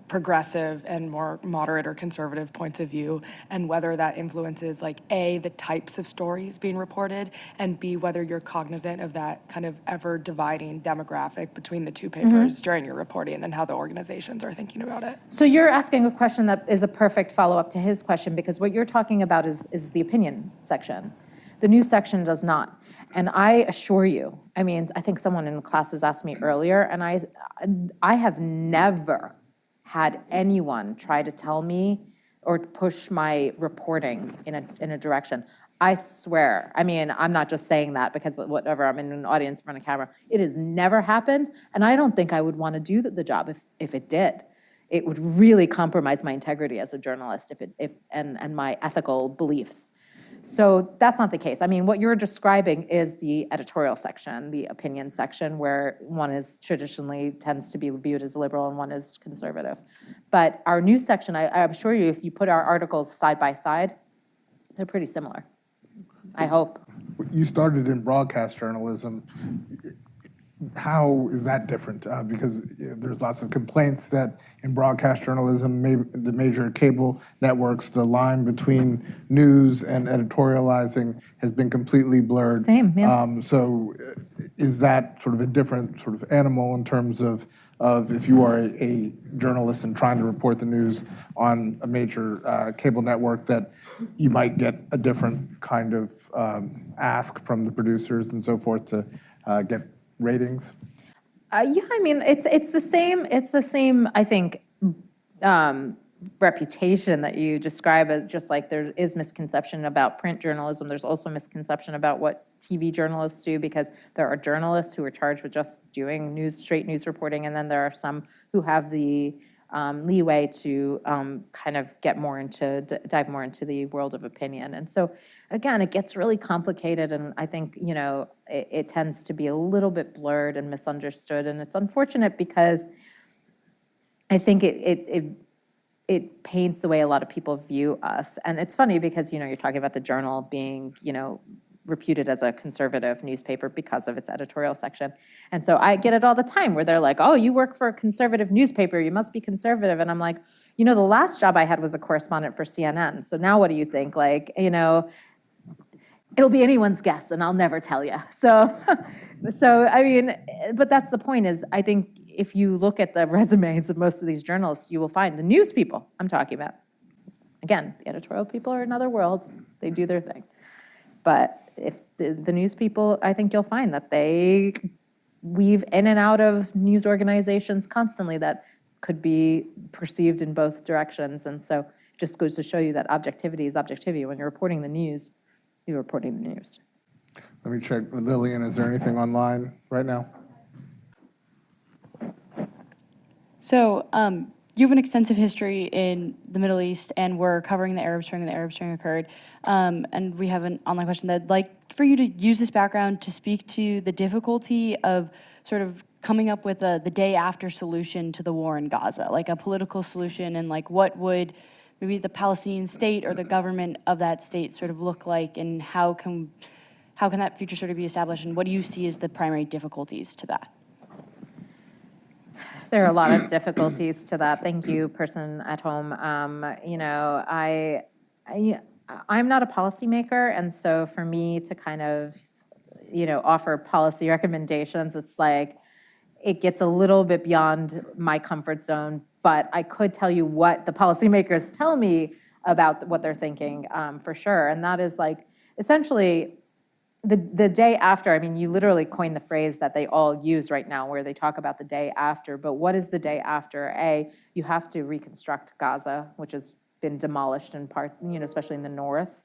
progressive and more moderate or conservative points of view, and whether that influences A, the types of stories being reported, and B, whether you're cognizant of that kind of ever dividing demographic between the two papers during your reporting and how the organizations are thinking about it. So you're asking a question that is a perfect follow-up to his question, because what you're talking about is the opinion section. The news section does not. And I assure you, I think someone in the classes asked me earlier, and I have never had anyone try to tell me or push my reporting in a direction. I swear, I'm not just saying that because whatever, I'm in an audience in front of camera. It has never happened, and I don't think I would want to do the job if it did. It would really compromise my integrity as a journalist and my ethical beliefs. So that's not the case. What you're describing is the editorial section, the opinion section, where one is traditionally tends to be viewed as liberal and one is conservative. But our news section, I'm sure you, if you put our articles side by side, they're pretty similar, I hope. You started in broadcast journalism. How is that different? Because there's lots of complaints that in broadcast journalism, the major cable networks, the line between news and editorializing has been completely blurred. Same, yeah. So is that sort of a different sort of animal in terms of if you are a journalist and trying to report the news on a major cable network, that you might get a different kind of ask from the producers and so forth to get ratings? It's the same, I think, reputation that you describe. Just like there is misconception about print journalism, there's also misconception about what TV journalists do, because there are journalists who are charged with just doing straight news reporting, and then there are some who have the leeway to kind of dive more into the world of opinion. And so, again, it gets really complicated, and I think, it tends to be a little bit blurred and misunderstood, and it's unfortunate because I think it paints the way a lot of people view us. And it's funny because, you're talking about the Journal being, reputed as a conservative newspaper because of its editorial section. And so I get it all the time where they're like, oh, you work for a conservative newspaper, you must be conservative. And I'm like, the last job I had was a correspondent for CNN. So now what do you think? It'll be anyone's guess and I'll never tell you. So but that's the point, is I think if you look at the resumes of most of these journalists, you will find the news people I'm talking about. Again, the editorial people are another world. They do their thing. But if the news people, I think you'll find that they weave in and out of news organizations constantly that could be perceived in both directions. And so it just goes to show you that objectivity is objectivity. When you're reporting the news, you're reporting the news. Let me check. Lillian, is there anything online right now? So you have an extensive history in the Middle East, and we're covering the Arab Spring when the Arab Spring occurred. And we have an online question that I'd like for you to use this background to speak to the difficulty of sort of coming up with the day after solution to the war in Gaza, like a political solution, and like what would maybe the Palestinian state or the government of that state sort of look like, and how can that future sort of be established, and what do you see as the primary difficulties to that? There are a lot of difficulties to that. Thank you, person at home. You know, I'm not a policymaker, and so for me to kind of, you know, offer policy recommendations, it's like, it gets a little bit beyond my comfort zone, but I could tell you what the policymakers tell me about what they're thinking, for sure. And that is like, essentially, the day after, I mean, you literally coined the phrase that they all use right now where they talk about the day after, but what is the day after? You have to reconstruct Gaza, which has been demolished in part, you know, especially in the north.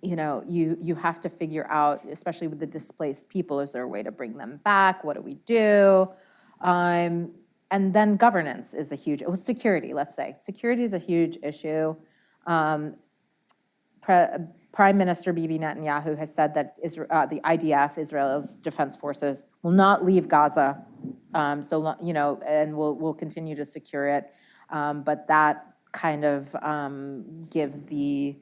You know, you have to figure out, especially with the displaced people, is there a way to bring them back? What do we do? And then governance is a huge, security, let's say. Security is a huge issue. Prime Minister Bibi Netanyahu has said that the IDF, Israel's defense forces, will not leave Gaza, you know, and will continue to secure it. But that kind of gives the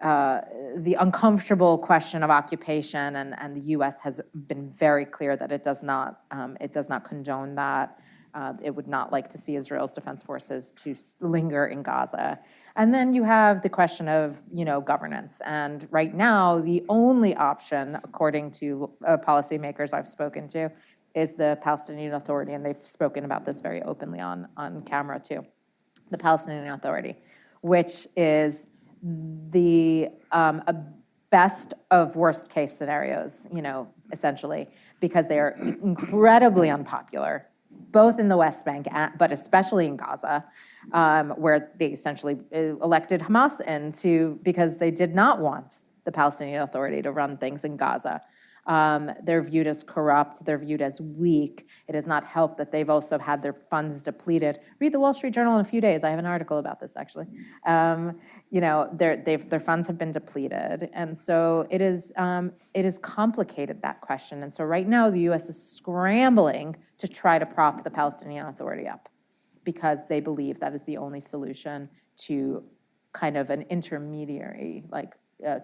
uncomfortable question of occupation, and the U.S. has been very clear that it does not condone that. It would not like to see Israel's defense forces to linger in Gaza. And then you have the question of, you know, governance. And right now, the only option, according to policymakers I've spoken to, is the Palestinian Authority, and they've spoken about this very openly on camera too. The Palestinian Authority, which is the best of worst case scenarios, you know, essentially, because they are incredibly unpopular, both in the West Bank, but especially in Gaza, where they essentially elected Hamas because they did not want the Palestinian Authority to run things in Gaza. They're viewed as corrupt, they're viewed as weak. It has not helped that they've also had their funds depleted. Read the Wall Street Journal in a few days. I have an article about this, actually. You know, their funds have been depleted. And so it is complicated, that question. And so right now, the U.S. is scrambling to try to prop the Palestinian Authority up because they believe that is the only solution to kind of an intermediary, like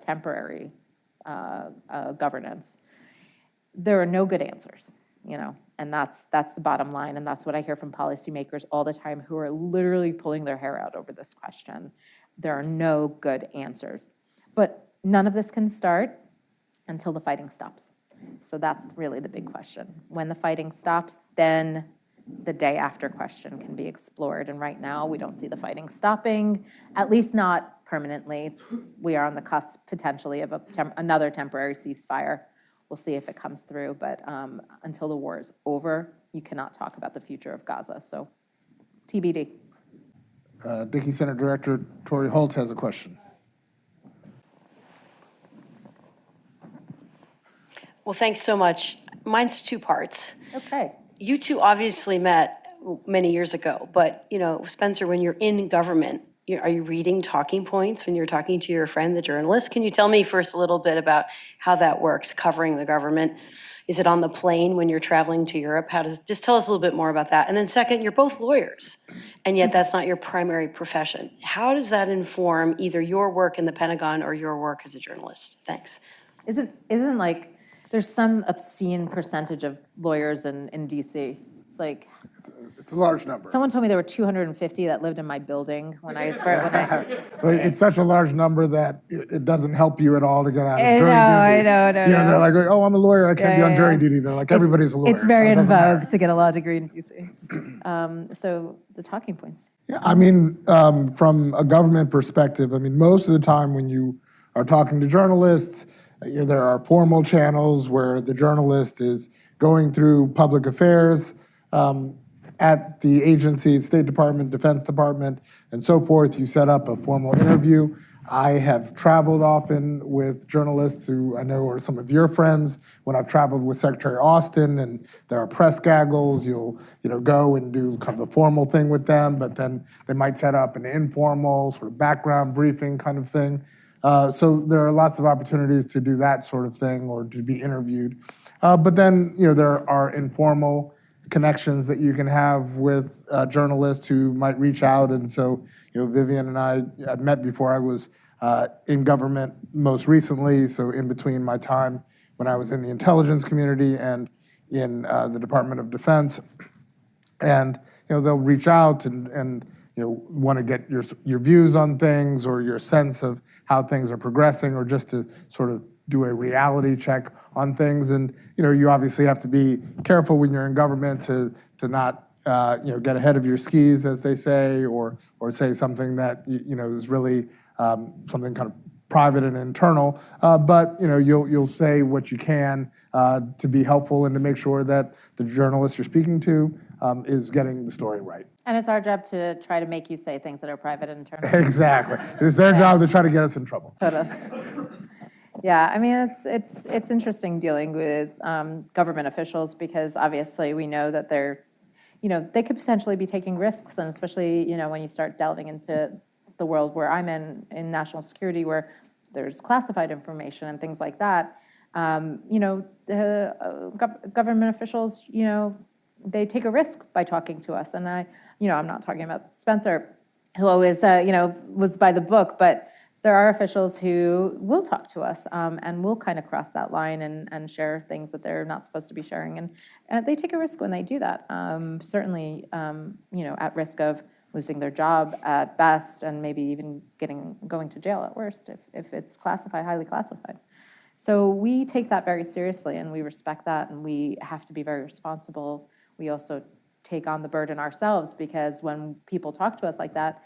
temporary governance. There are no good answers, you know, and that's the bottom line, and that's what I hear from policymakers all the time who are literally pulling their hair out over this question. There are no good answers. But none of this can start until the fighting stops. So that's really the big question. When the fighting stops, then the day after question can be explored. And right now, we don't see the fighting stopping, at least not permanently. We are on the cusp, potentially, of another temporary ceasefire. We'll see if it comes through. But until the war is over, you cannot talk about the future of Gaza. So TBD. Dickey Center Director Tori Holt has a question. Well, thanks so much. Mine's two parts. Okay. You two obviously met many years ago, but, you know, Spencer, when you're in government, are you reading talking points when you're talking to your friend, the journalist? Can you tell me first a little bit about how that works, covering the government? Is it on the plane when you're traveling to Europe? Just tell us a little bit more about that. And then second, you're both lawyers, and yet that's not your primary profession. How does that inform either your work in the Pentagon or your work as a journalist? Thanks. Isn't like, there's some obscene percentage of lawyers in DC. It's like, It's a large number. someone told me there were 250 that lived in my building when I But it's such a large number that it doesn't help you at all to get out of I jury know, duty. I know. They're like, oh, I'm a lawyer, I can't be on jury duty. They're like, everybody's a lawyer. It's very so it in doesn't matter. vogue to get a law degree in DC. So the talking points. Yeah, I mean, from a government perspective, I mean, most of the time when you are talking to journalists, there are formal channels where the journalist is going through public affairs at the agency, State Department, Defense Department, and so forth. You set up a formal interview. I have traveled often with journalists who I know are some of your friends. When I've traveled with Secretary Austin and there are press gaggles, you'll go and do kind of a formal thing with them, but then they might set up an informal sort of background briefing kind of thing. So there are lots of opportunities to do that sort of thing or to be interviewed. But then there are informal connections that you can have with journalists who might reach out. And so Vivian and I had met before I was in government most recently, so in between my time when I was in the intelligence community and in the Department of Defense. And they'll reach out and want to get your views on things or your sense of how things are progressing, or just to sort of do a reality check on things. And you obviously have to be careful when you're in government to not get ahead of your skis, as they say, or say something that is really something kind of private and internal. But you'll say what you can to be helpful and to make sure that the journalist you're speaking to is getting the story right. And it's our job to try to make you say things that are private and internal. Exactly. It's their job to try to get us in trouble. Totally. Yeah, I mean, it's interesting dealing with government officials, because obviously we know that they could potentially be taking risks, and especially when you start delving into the world where I'm in national security, where there's classified information and things like that. Government officials, they take a risk by talking to us, and I'm not talking about Spencer, who always was by the book, but there are officials who will talk to us and will kind of cross that line and share things that they're not supposed to be sharing. And they take a risk when they do that. Certainly, at risk of losing their job at best, and maybe even going to jail at worst if it's classified, highly classified. So we take that very seriously, and we respect that, and we have to be very responsible. We also take on the burden ourselves, because when people talk to us like that,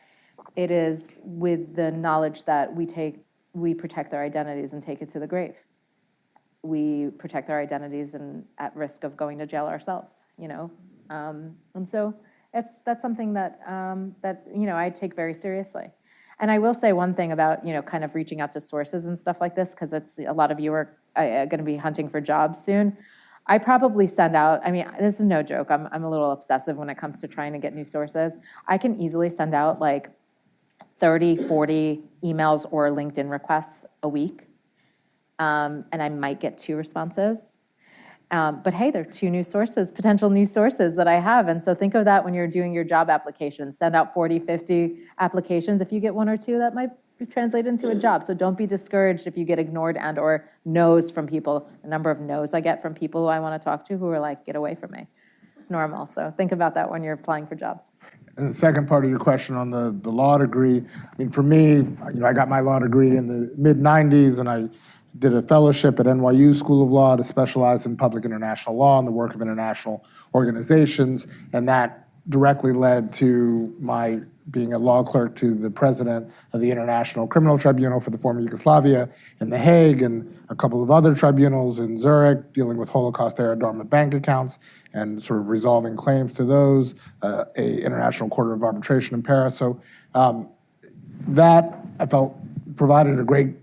it is with the knowledge that we protect their identities and take it to the grave. We protect their identities and at risk of going to jail ourselves, and so that's something that I take very seriously. And I will say one thing about kind of reaching out to sources and stuff like this, because a lot of you are going to be hunting for jobs soon. I probably send out, this is no joke, I'm a little obsessive when it comes to trying to get new sources. I can easily send out like 30, 40 emails or LinkedIn requests a week, and I might get 2 responses. But hey, they're 2 new sources, potential new sources that I have. And so think of that when you're doing your job applications. Send out 40, 50 applications. If you get 1 or 2, that might translate into a job. So don't be discouraged if you get ignored and or no's from people. The number of no's I get from people who I want to talk to who are like, get away from me. It's normal. So think about that when you're applying for jobs. And the second part of your question on the law degree, for me, I got my law degree in the mid-90s, and I did a fellowship at NYU School of Law to specialize in public international law and the work of international organizations, and that directly led to my being a law clerk to the president of the International Criminal Tribunal for the former Yugoslavia in The Hague, and a couple of other tribunals in Zurich dealing with Holocaust-era Dartmouth bank accounts and sort of resolving claims to those, a International Court of Arbitration in Paris. So that, I felt, provided a great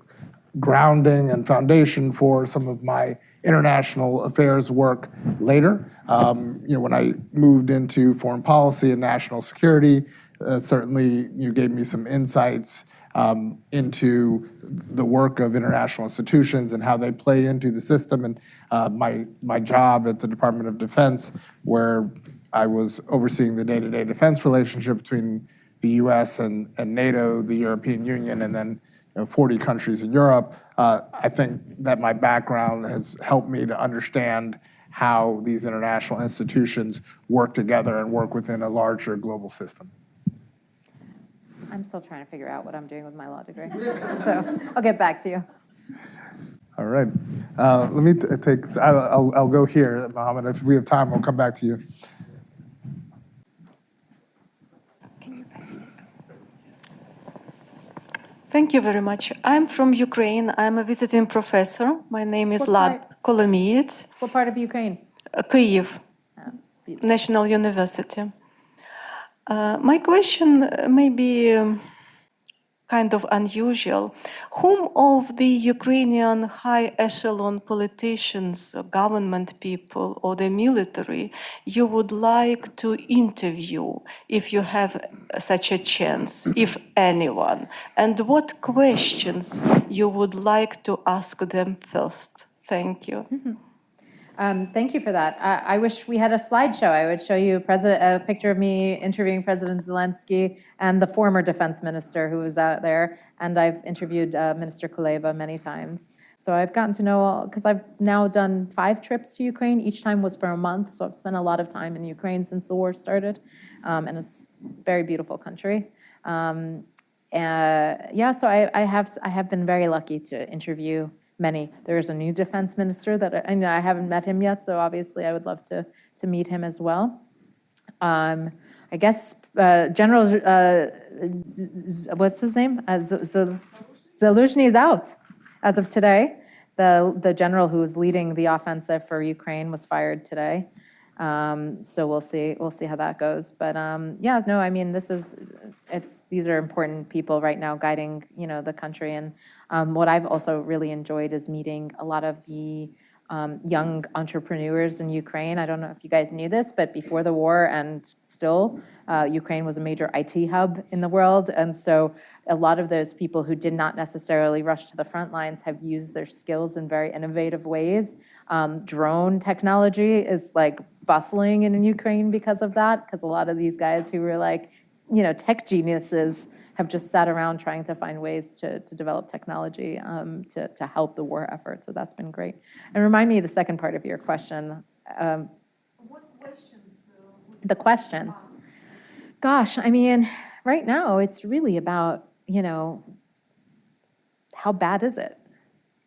grounding and foundation for some of my international affairs work later. When I moved into foreign policy and national security, certainly you gave me some insights into the work of international institutions and how they play into the system. And my job at the Department of Defense, where I was overseeing the day-to-day defense relationship between the US and NATO, the European Union, and then 40 countries in Europe. I think that my background has helped me to understand how these international institutions work together and work within a larger global system. I'm still trying to figure out what I'm doing with my law degree. So I'll get back to you. All right. Let me I'll go here, Mohammed. If we have time, we'll come back to you. Thank you very much. I'm from Ukraine. I'm a visiting professor. My name is Lad Kolomiets, What part of Ukraine? Kyiv National University. My question may be kind of unusual. Whom of the Ukrainian high echelon politicians, government people, or the military you would like to interview if you have such a chance, if anyone? And what questions you would like to ask them first? Thank you. Thank you for that. I wish we had a slideshow. I would show you a picture of me interviewing President Zelensky and the former defense minister who was out there. And I've interviewed Minister Kuleba many times. So I've gotten to know, because I've now done 5 trips to Ukraine. Each time was for a month. So I've spent a lot of time in Ukraine since the war started. And it's a very beautiful country. Yeah, so I have been very lucky to interview many. There's a new defense minister that I haven't met him yet, so obviously I would love to meet him as well. I guess General, what's his name? Zaluzhny is out as of today. The general who was leading the offensive for Ukraine was fired today. So we'll see how that goes. But yeah, no, I mean, these are important people right now guiding, the country. And what I've also really enjoyed is meeting a lot of the young entrepreneurs in Ukraine. I don't know if you guys knew this, but before the war and still, Ukraine was a major IT hub in the world. And so a lot of those people who did not necessarily rush to the front lines have used their skills in very innovative ways. Drone technology is like bustling in Ukraine because of that, because a lot of these guys who were like, tech geniuses have just sat around trying to find ways to develop technology to help the war effort. So that's been great. And remind me of the second part of your question. What questions? The questions. Gosh, I mean, right now it's really about, how bad is it?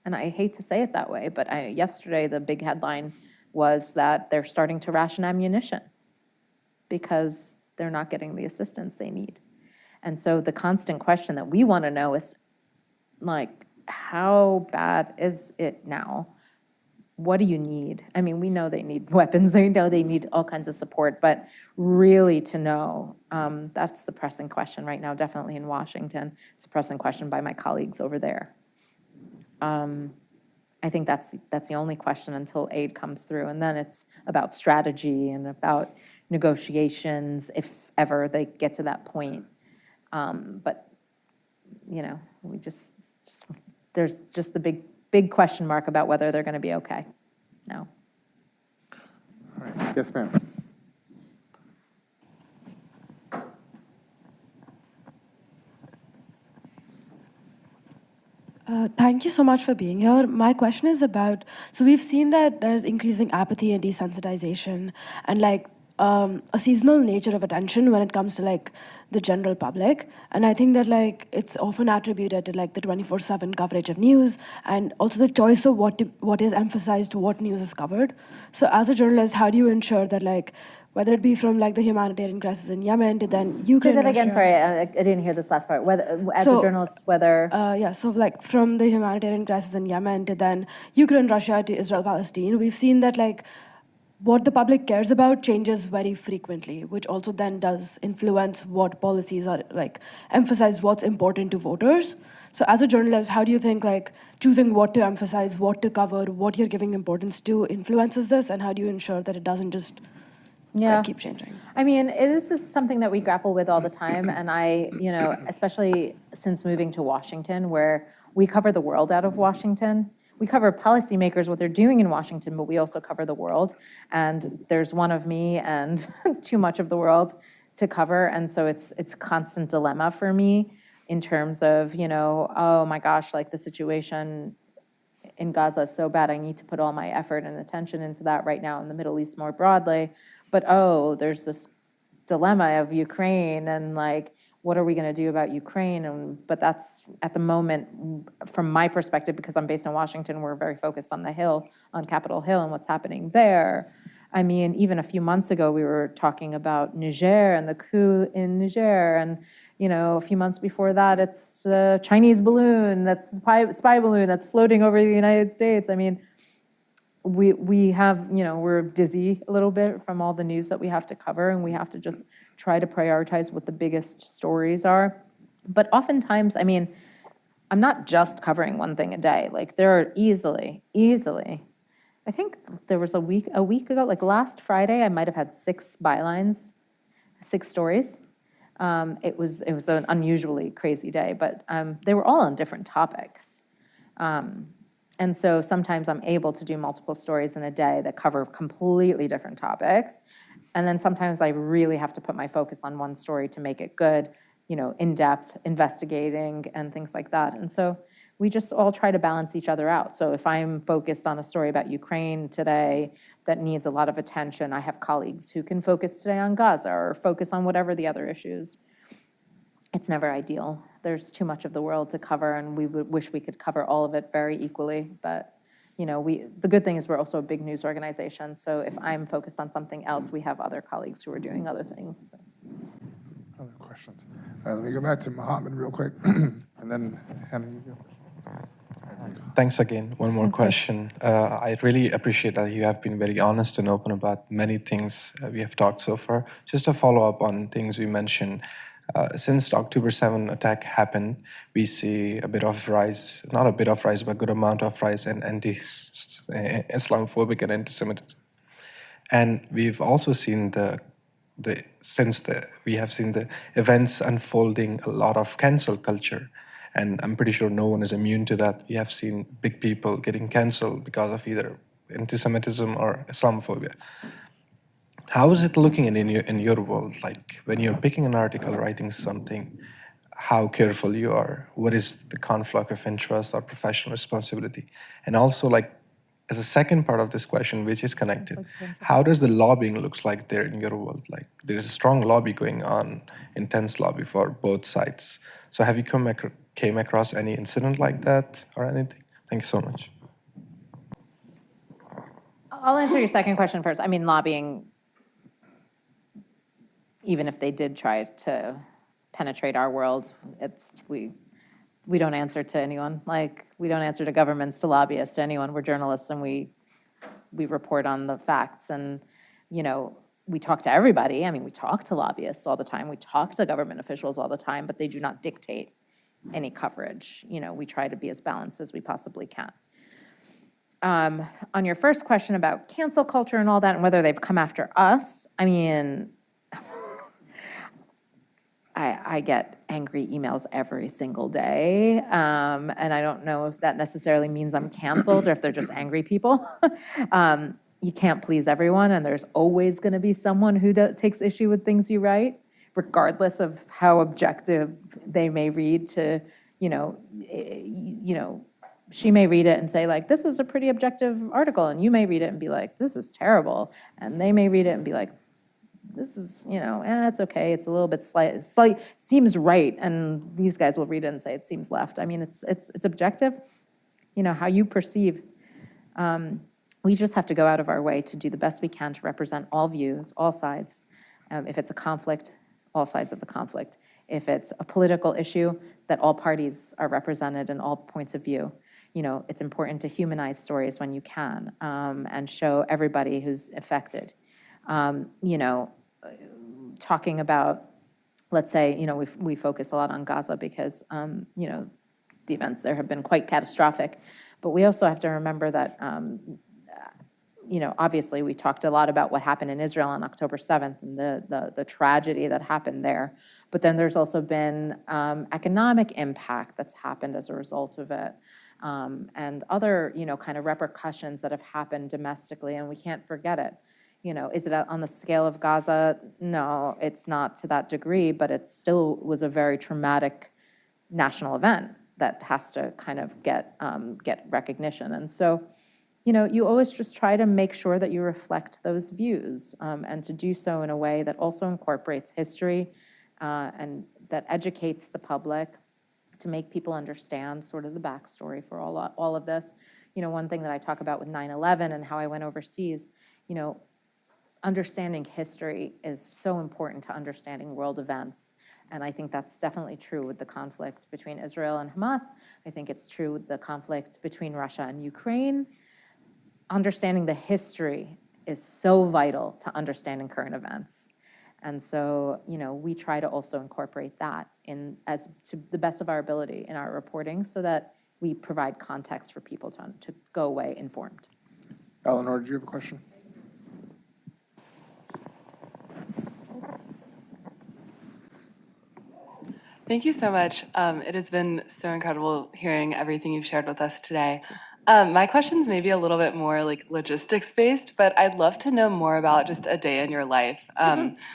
And I hate to say it that way, but yesterday the big headline was that they're starting to ration ammunition because they're not getting the assistance they need. And so the constant question that we want to know is, like, how bad is it now? What do you need? I mean, we know they need weapons, we know they need all kinds of support, but really to know, that's the pressing question right now, definitely in Washington. It's a pressing question by my colleagues over there. I think that's the only question until aid comes through. And then it's about strategy and about negotiations, if ever they get to that point. But, we just there's just the big question mark about whether they're going to be okay. No. All right. Yes, ma'am. Thank you so much for being here. My question is about, so we've seen that there's increasing apathy and desensitization and a seasonal nature of attention when it comes to the general public. And I think that it's often attributed to the 24/7 coverage of news and also the choice of what is emphasized, what news is covered. So as a journalist, how do you ensure that whether it be from the humanitarian crisis in Yemen to then Ukraine, Say that again, Russia, sorry, I didn't hear this last part. Whether, as a journalist, whether... from the humanitarian crisis in Yemen to then Ukraine, Russia to Israel, Palestine, we've seen that what the public cares about changes very frequently, which also then does influence what policies are emphasize what's important to voters. So as a journalist, how do you think choosing what to emphasize, what to cover, what you're giving importance to influences this, and how do you ensure that it doesn't just keep changing? I mean, this is something that we grapple with all the time, and I, especially since moving to Washington, where we cover the world out of Washington. We cover policymakers, what they're doing in Washington, but we also cover the world. And there's one of me and too much of the world to cover. And so it's a constant dilemma for me in terms of, oh my gosh, the situation in Gaza is so bad, I need to put all my effort and attention into that right now in the Middle East more broadly. But, there's this dilemma of Ukraine and like, what are we going to do about Ukraine? But that's at the moment, from my perspective, because I'm based in Washington, we're very focused on the Hill, on Capitol Hill and what's happening there. I mean, even a few months ago, we were talking about Niger and the coup in Niger. And, a few months before that, it's a Chinese balloon, that's a spy balloon that's floating over the United States. I mean, we have, we're dizzy a little bit from all the news that we have to cover, and we have to just try to prioritize what the biggest stories are. But oftentimes, I mean, I'm not just covering one thing a day. Like, there are easily, I think there was a week ago, like last Friday, I might have had 6 bylines, 6 stories. It was an unusually crazy day, but they were all on different topics. And so sometimes I'm able to do multiple stories in a day that cover completely different topics. And then sometimes I really have to put my focus on one story to make it good, in-depth, investigating, and things like that. And so we just all try to balance each other out. So if I'm focused on a story about Ukraine today that needs a lot of attention, I have colleagues who can focus today on Gaza or focus on whatever the other issues. It's never ideal. There's too much of the world to cover, and we would wish we could cover all of it very equally. But, the good thing is we're also a big news organization. So if I'm focused on something else, we have other colleagues who are doing other things. Other questions? All right, let me go back to Mohammed real quick, and then Hannah, you go. Thanks again. One more question. I really appreciate that you have been very honest and open about many things we have talked so far. Just to follow up on things we mentioned, since the October 7 attack happened, we see a bit of rise, not a bit of rise, but a good amount of rise in anti-Islamophobic and anti-Semitism. And we've also seen we have seen the events unfolding a lot of cancel culture. And I'm pretty sure no one is immune to that. We have seen big people getting canceled because of either anti-Semitism or Islamophobia. How is it looking in your world? Like, when you're picking an article, writing something, how careful you are? What is the conflict of interest or professional responsibility? And also, like, as a second part of this question, which is connected, how does the lobbying looks like there in your world? Like, there's a strong lobby going on, intense lobby for both sides. So have you came across any incident like that or anything? Thank you so much. I'll answer your second question first. I mean, lobbying, even if they did try to penetrate our world, we don't answer to anyone. Like, we don't answer to governments, to lobbyists, to anyone. We're journalists, and we report on the facts. And, we talk to everybody. I mean, we talk to lobbyists all the time. We talk to government officials all the time, but they do not dictate any coverage. We try to be as balanced as we possibly can. On your first question about cancel culture and all that, and whether they've come after us, I mean, I get angry emails every single day, and I don't know if that necessarily means I'm canceled or if they're just angry people. You can't please everyone, and there's always going to be someone who takes issue with things you write, regardless of how objective they may read to, she may read it and say, like, this is a pretty objective article, and you may read it and be like, this is terrible, and they may read it and be like, this is, it's okay, it's a little bit slight, seems right, and these guys will read it and say it seems left. I mean, it's objective, how you perceive. We just have to go out of our way to do the best we can to represent all views, all sides. If it's a conflict, all sides of the conflict. If it's a political issue, that all parties are represented and all points of view. It's important to humanize stories when you can, and show everybody who's affected. Talking about, let's say, we focus a lot on Gaza because, the events there have been quite catastrophic. But we also have to remember that, obviously we talked a lot about what happened in Israel on October 7th and the tragedy that happened there. But then there's also been economic impact that's happened as a result of it. And other, kind of repercussions that have happened domestically, and we can't forget it. Is it on the scale of Gaza? No, it's not to that degree, but it still was a very traumatic national event. that has to kind of get recognition. And so, you always just try to make sure that you reflect those views, and to do so in a way that also incorporates history and that educates the public, to make people understand sort of the backstory for all of this. One thing that I talk about with 9/11 and how I went overseas, understanding history is so important to understanding world events. And I think that's definitely true with the conflict between Israel and Hamas. I think it's true with the conflict between Russia and Ukraine. Understanding the history is so vital to understanding current events. And so, we try to also incorporate that as to the best of our ability in our reporting, so that we provide context for people to go away informed. Eleanor, do you have a question? Thank you so much. It has been so incredible hearing everything you've shared with us today. My question's maybe a little bit more like logistics based, but I'd love to know more about just a day in your life.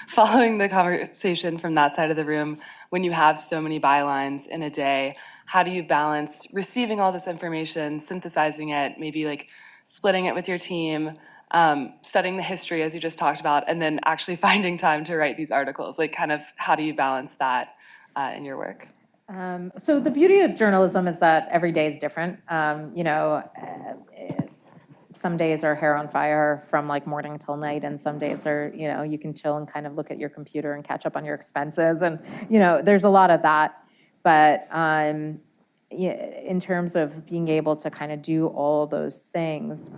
Following the conversation from that side of the room, when you have so many bylines in a day, how do you balance receiving all this information, synthesizing it, maybe like splitting it with your team, studying the history as you just talked about, and then actually finding time to write these articles? Like, kind of, how do you balance that in your work? So the beauty of journalism is that every day is different. Some days are hair on fire from like morning till night, and some days are, you can chill and kind of look at your computer and catch up on your expenses, and there's a lot of that. But in terms of being able to kind of do all those things,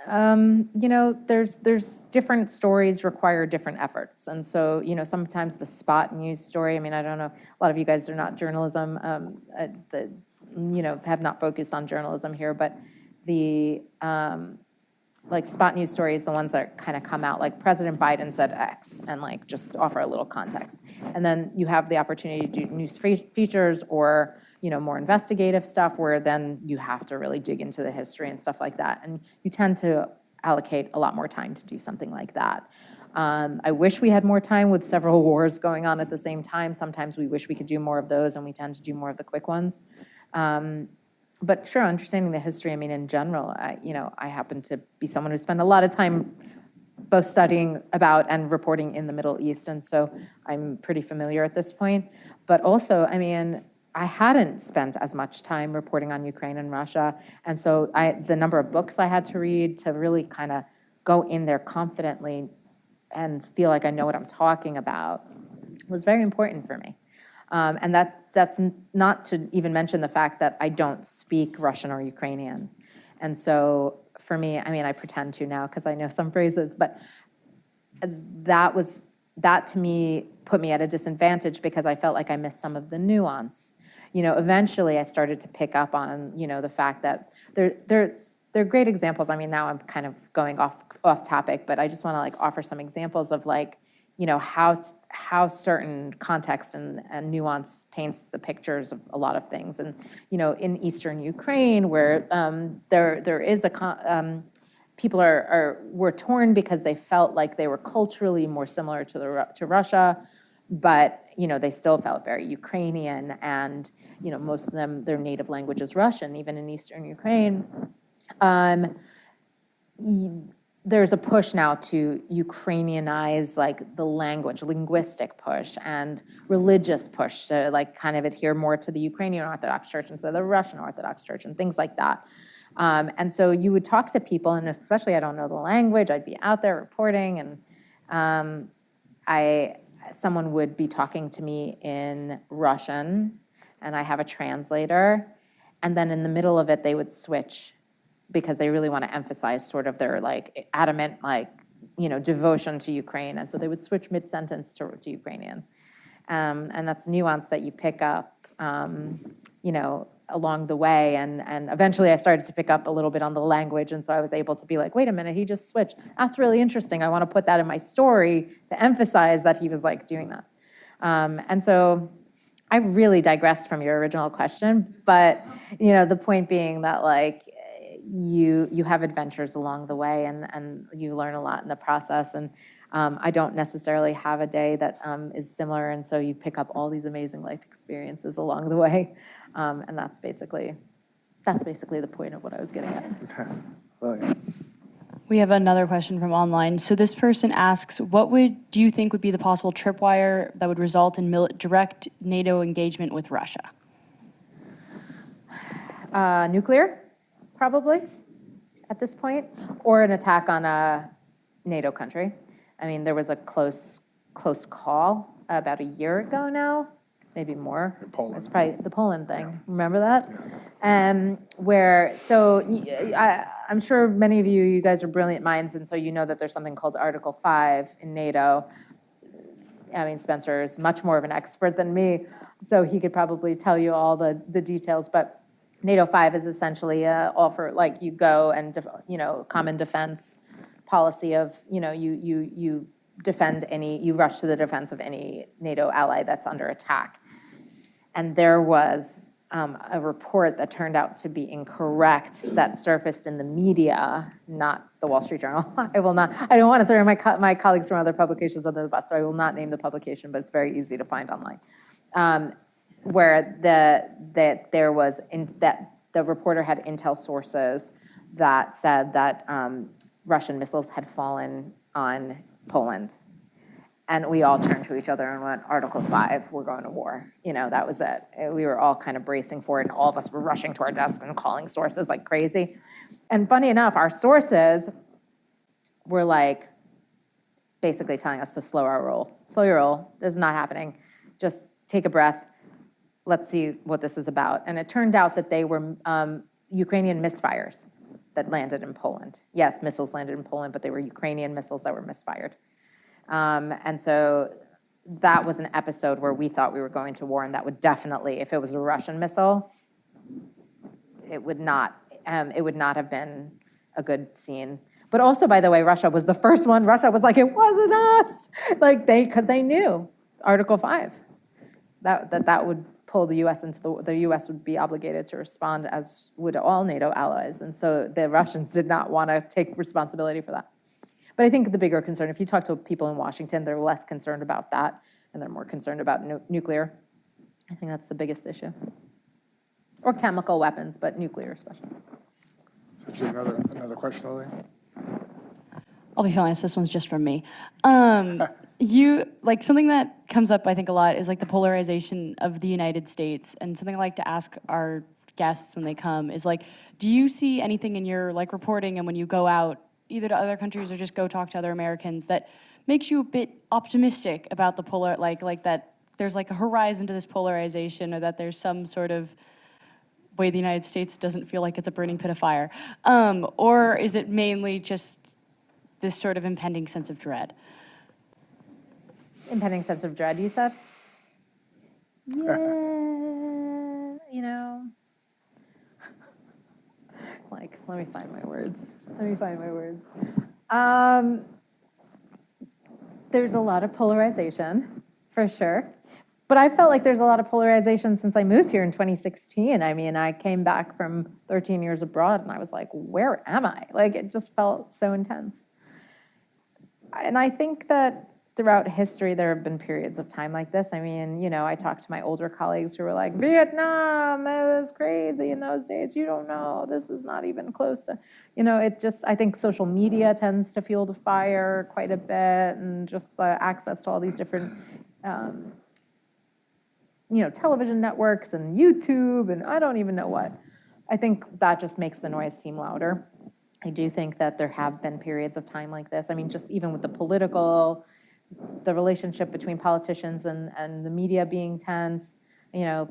there's different stories require different efforts. And so, sometimes the spot news story, I don't know, a lot of you guys are not journalism, have not focused on journalism here, but the, like spot news stories, the ones that kind of come out, like President Biden said X, and like just offer a little context. And then you have the opportunity to do news features or, more investigative stuff, where then you have to really dig into the history and stuff like that. And you tend to allocate a lot more time to do something like that. I wish we had more time with several wars going on at the same time. Sometimes we wish we could do more of those, and we tend to do more of the quick ones. But sure, understanding the history, in general, I happen to be someone who spent a lot of time both studying about and reporting in the Middle East, and so I'm pretty familiar at this point. But also, I hadn't spent as much time reporting on Ukraine and Russia, and so the number of books I had to read to really kind of go in there confidently and feel like I know what I'm talking about was very important for me. And that's not to even mention the fact that I don't speak Russian or Ukrainian. And so for me, I pretend to now because I know some phrases, but that to me put me at a disadvantage because I felt like I missed some of the nuance. Eventually I started to pick up on, the fact that they're great examples. Now I'm kind of going off topic, but I just want to offer some examples of how certain context and nuance paints the pictures of a lot of things. And in Eastern Ukraine, where there is people were torn because they felt like they were culturally more similar to Russia, but they still felt very Ukrainian, and most of them, their native language is Russian, even in Eastern Ukraine. There's a push now to Ukrainianize the language, linguistic push, and religious push to kind of adhere more to the Ukrainian Orthodox Church instead of the Russian Orthodox Church and things like that. And so you would talk to people, and especially I don't know the language, I'd be out there reporting, and someone would be talking to me in Russian, and I have a translator, and then in the middle of it they would switch because they really want to emphasize sort of their adamant devotion to Ukraine, and so they would switch mid-sentence to Ukrainian, and that's nuance that you pick up along the way, and eventually I started to pick up a little bit on the language, and so I was able to be like, wait a minute, he just switched. That's really interesting. I want to put that in my story to emphasize that he was doing that. And so I really digressed from your original question, but the point being that you have adventures along the way, and you learn a lot in the process. And I don't necessarily have a day that is similar, and so you pick up all these amazing life experiences along the way, and that's basically the point of what I was getting at. Okay. Well, We have another question from online. So this person asks, do you think would be the possible tripwire that would result in direct NATO engagement with Russia? Nuclear, probably, at this point, or an attack on a NATO country. I mean, there was a close call about a year ago now, maybe more. Poland. It's probably the Poland thing. Remember that? I'm sure many of you guys are brilliant minds, and so you know that there's something called Article 5 in NATO. I mean, Spencer is much more of an expert than me, so he could probably tell you all the details, but NATO 5 is essentially offer, like, you go and, common defense policy of, you defend you rush to the defense of any NATO ally that's under attack. And there was a report that turned out to be incorrect that surfaced in the media, not the Wall Street Journal. I don't want to throw my colleagues from other publications under the bus, so I will not name the publication, but it's very easy to find online. Where the reporter had intel sources that said that Russian missiles had fallen on Poland. And we all turned to each other and went, Article 5, we're going to war. That was it. We were all kind of bracing for it, and all of us were rushing to our desks and calling sources like crazy. And funny enough, our sources were like basically telling us to slow our roll. Slow your roll. This is not happening. Just take a breath. Let's see what this is about. And it turned out that they were Ukrainian misfires that landed in Poland. Yes, missiles landed in Poland, but they were Ukrainian missiles that were misfired. And so that was an episode where we thought we were going to war, and that would definitely, if it was a Russian missile, it would not have been a good scene. But also, by the way, Russia was the first one. Russia was like, it wasn't us, because they knew Article 5 that would pull the U.S. into the U.S. would be obligated to respond, as would all NATO allies, and so the Russians did not want to take responsibility for that. But I think the bigger concern, if you talk to people in Washington, they're less concerned about that, and they're more concerned about nuclear. I think that's the biggest issue. Or chemical weapons, but nuclear especially. So another question, Lily? I'll be honest, this one's just from me. Something that comes up, I think, a lot is the polarization of the United States, and something I like to ask our guests when they come is do you see anything in your reporting and when you go out either to other countries or just go talk to other Americans that makes you a bit optimistic about the that there's a horizon to this polarization, or that there's some sort of way the United States doesn't feel like it's a burning pit of fire? Or is it mainly just this sort of impending sense of dread? Impending sense of dread, you said? Yeah, let me find my words. There's a lot of polarization, for sure. But I felt like there's a lot of polarization since I moved here in 2016. I mean, I came back from 13 years abroad, and I was like, where am I? It just felt so intense. And I think that throughout history, there have been periods of time like this. I mean, I talked to my older colleagues who were like, Vietnam, it was crazy in those days. You don't know. This is not even close to, I think social media tends to fuel the fire quite a bit, and just the access to all these different, television networks and YouTube, and I don't even know what. I think that just makes the noise seem louder. I do think that there have been periods of time like this. I mean, just even with the relationship between politicians and the media being tense.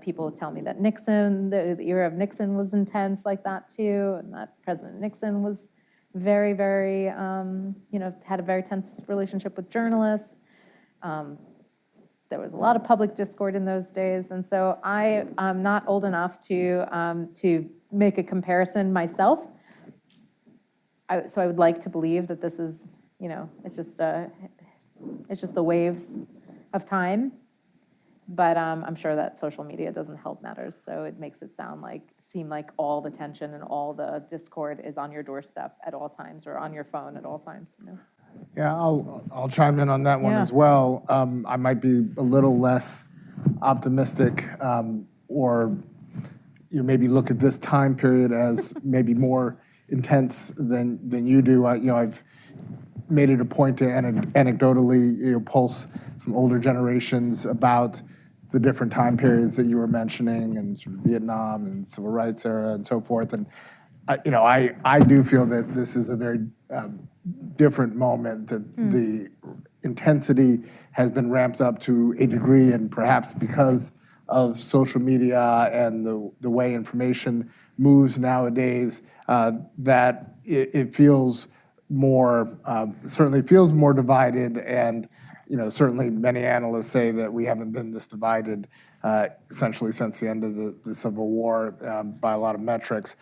People tell me that the era of Nixon was intense like that too, and that President Nixon was very, very, had a very tense relationship with journalists. There was a lot of public discord in those days, and so I'm not old enough to make a comparison myself. So I would like to believe that this is, it's just the waves of time. But I'm sure that social media doesn't help matters, so it makes it seem like all the tension and all the discord is on your doorstep at all times, or on your phone at all times. Yeah, I'll chime in on that one Yeah. as well. I might be a little less optimistic, or maybe look at this time period as maybe more intense than you do. I've made it a point to anecdotally pulse some older generations about the different time periods that you were mentioning, and sort of Vietnam and civil rights era and so forth. And I do feel that this is a very different moment, that the intensity has been ramped up to a degree, and perhaps because of social media and the way information moves nowadays, that it feels more, certainly feels more divided. And certainly many analysts say that we haven't been this divided essentially since the end of the Civil War by a lot of metrics.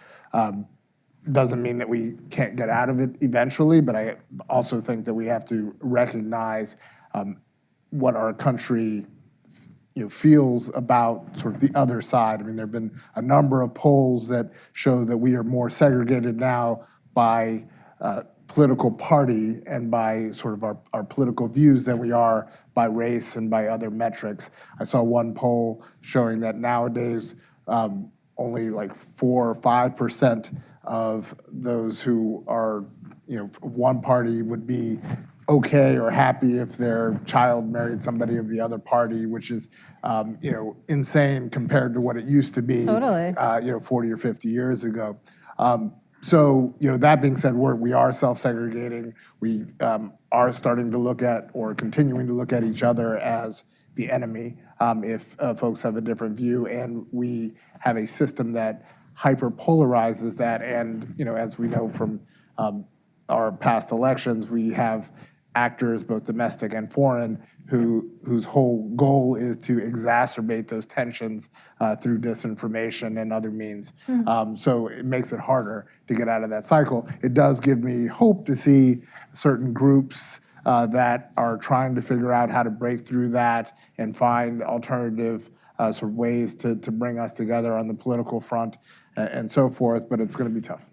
Doesn't mean that we can't get out of it eventually, but I also think that we have to recognize what our country feels about sort of the other side. I mean, there have been a number of polls that show that we are more segregated now by political party and by sort of our political views than we are by race and by other metrics. I saw one poll showing that nowadays only like 4 or 5% of those who are, one party would be okay or happy if their child married somebody of the other party, which is, insane compared to what it used to be, Totally. 40 or 50 years ago. So, that being said, we are self-segregating. We are starting to look at, or continuing to look at, each other as the enemy if folks have a different view, and we have a system that hyper-polarizes that. And, as we know from our past elections, we have actors, both domestic and foreign, whose whole goal is to exacerbate those tensions through disinformation and other means. So it makes it harder to get out of that cycle. It does give me hope to see certain groups that are trying to figure out how to break through that and find alternative sort of ways to bring us together on the political front and so forth, but it's going to be tough.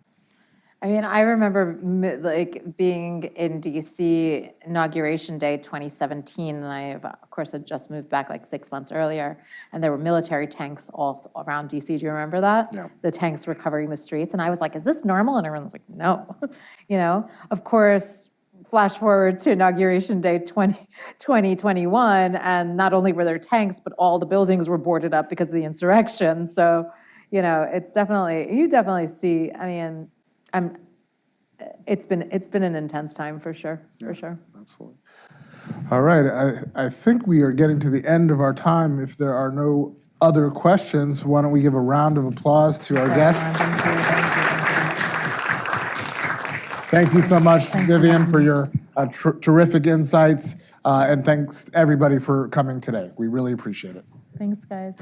I mean, I remember being in DC Inauguration Day 2017, and I, of course, had just moved back like 6 months earlier, and there were military tanks all around DC. Do you remember that? Yeah. The tanks were covering the streets, and I was like, is this normal? And everyone was like, no. Of course, flash forward to Inauguration Day 2021, and not only were there tanks, but all the buildings were boarded up because of the insurrection. So, it's definitely, you definitely see, I mean, it's been an intense time for sure, for sure. Absolutely. All right, I think we are getting to the end of our time. If there are no other questions, why don't we give a round of applause to our guest? Thank you so much, Vivian, for your terrific insights, and thanks everybody for coming today. We really appreciate it. Thanks, guys.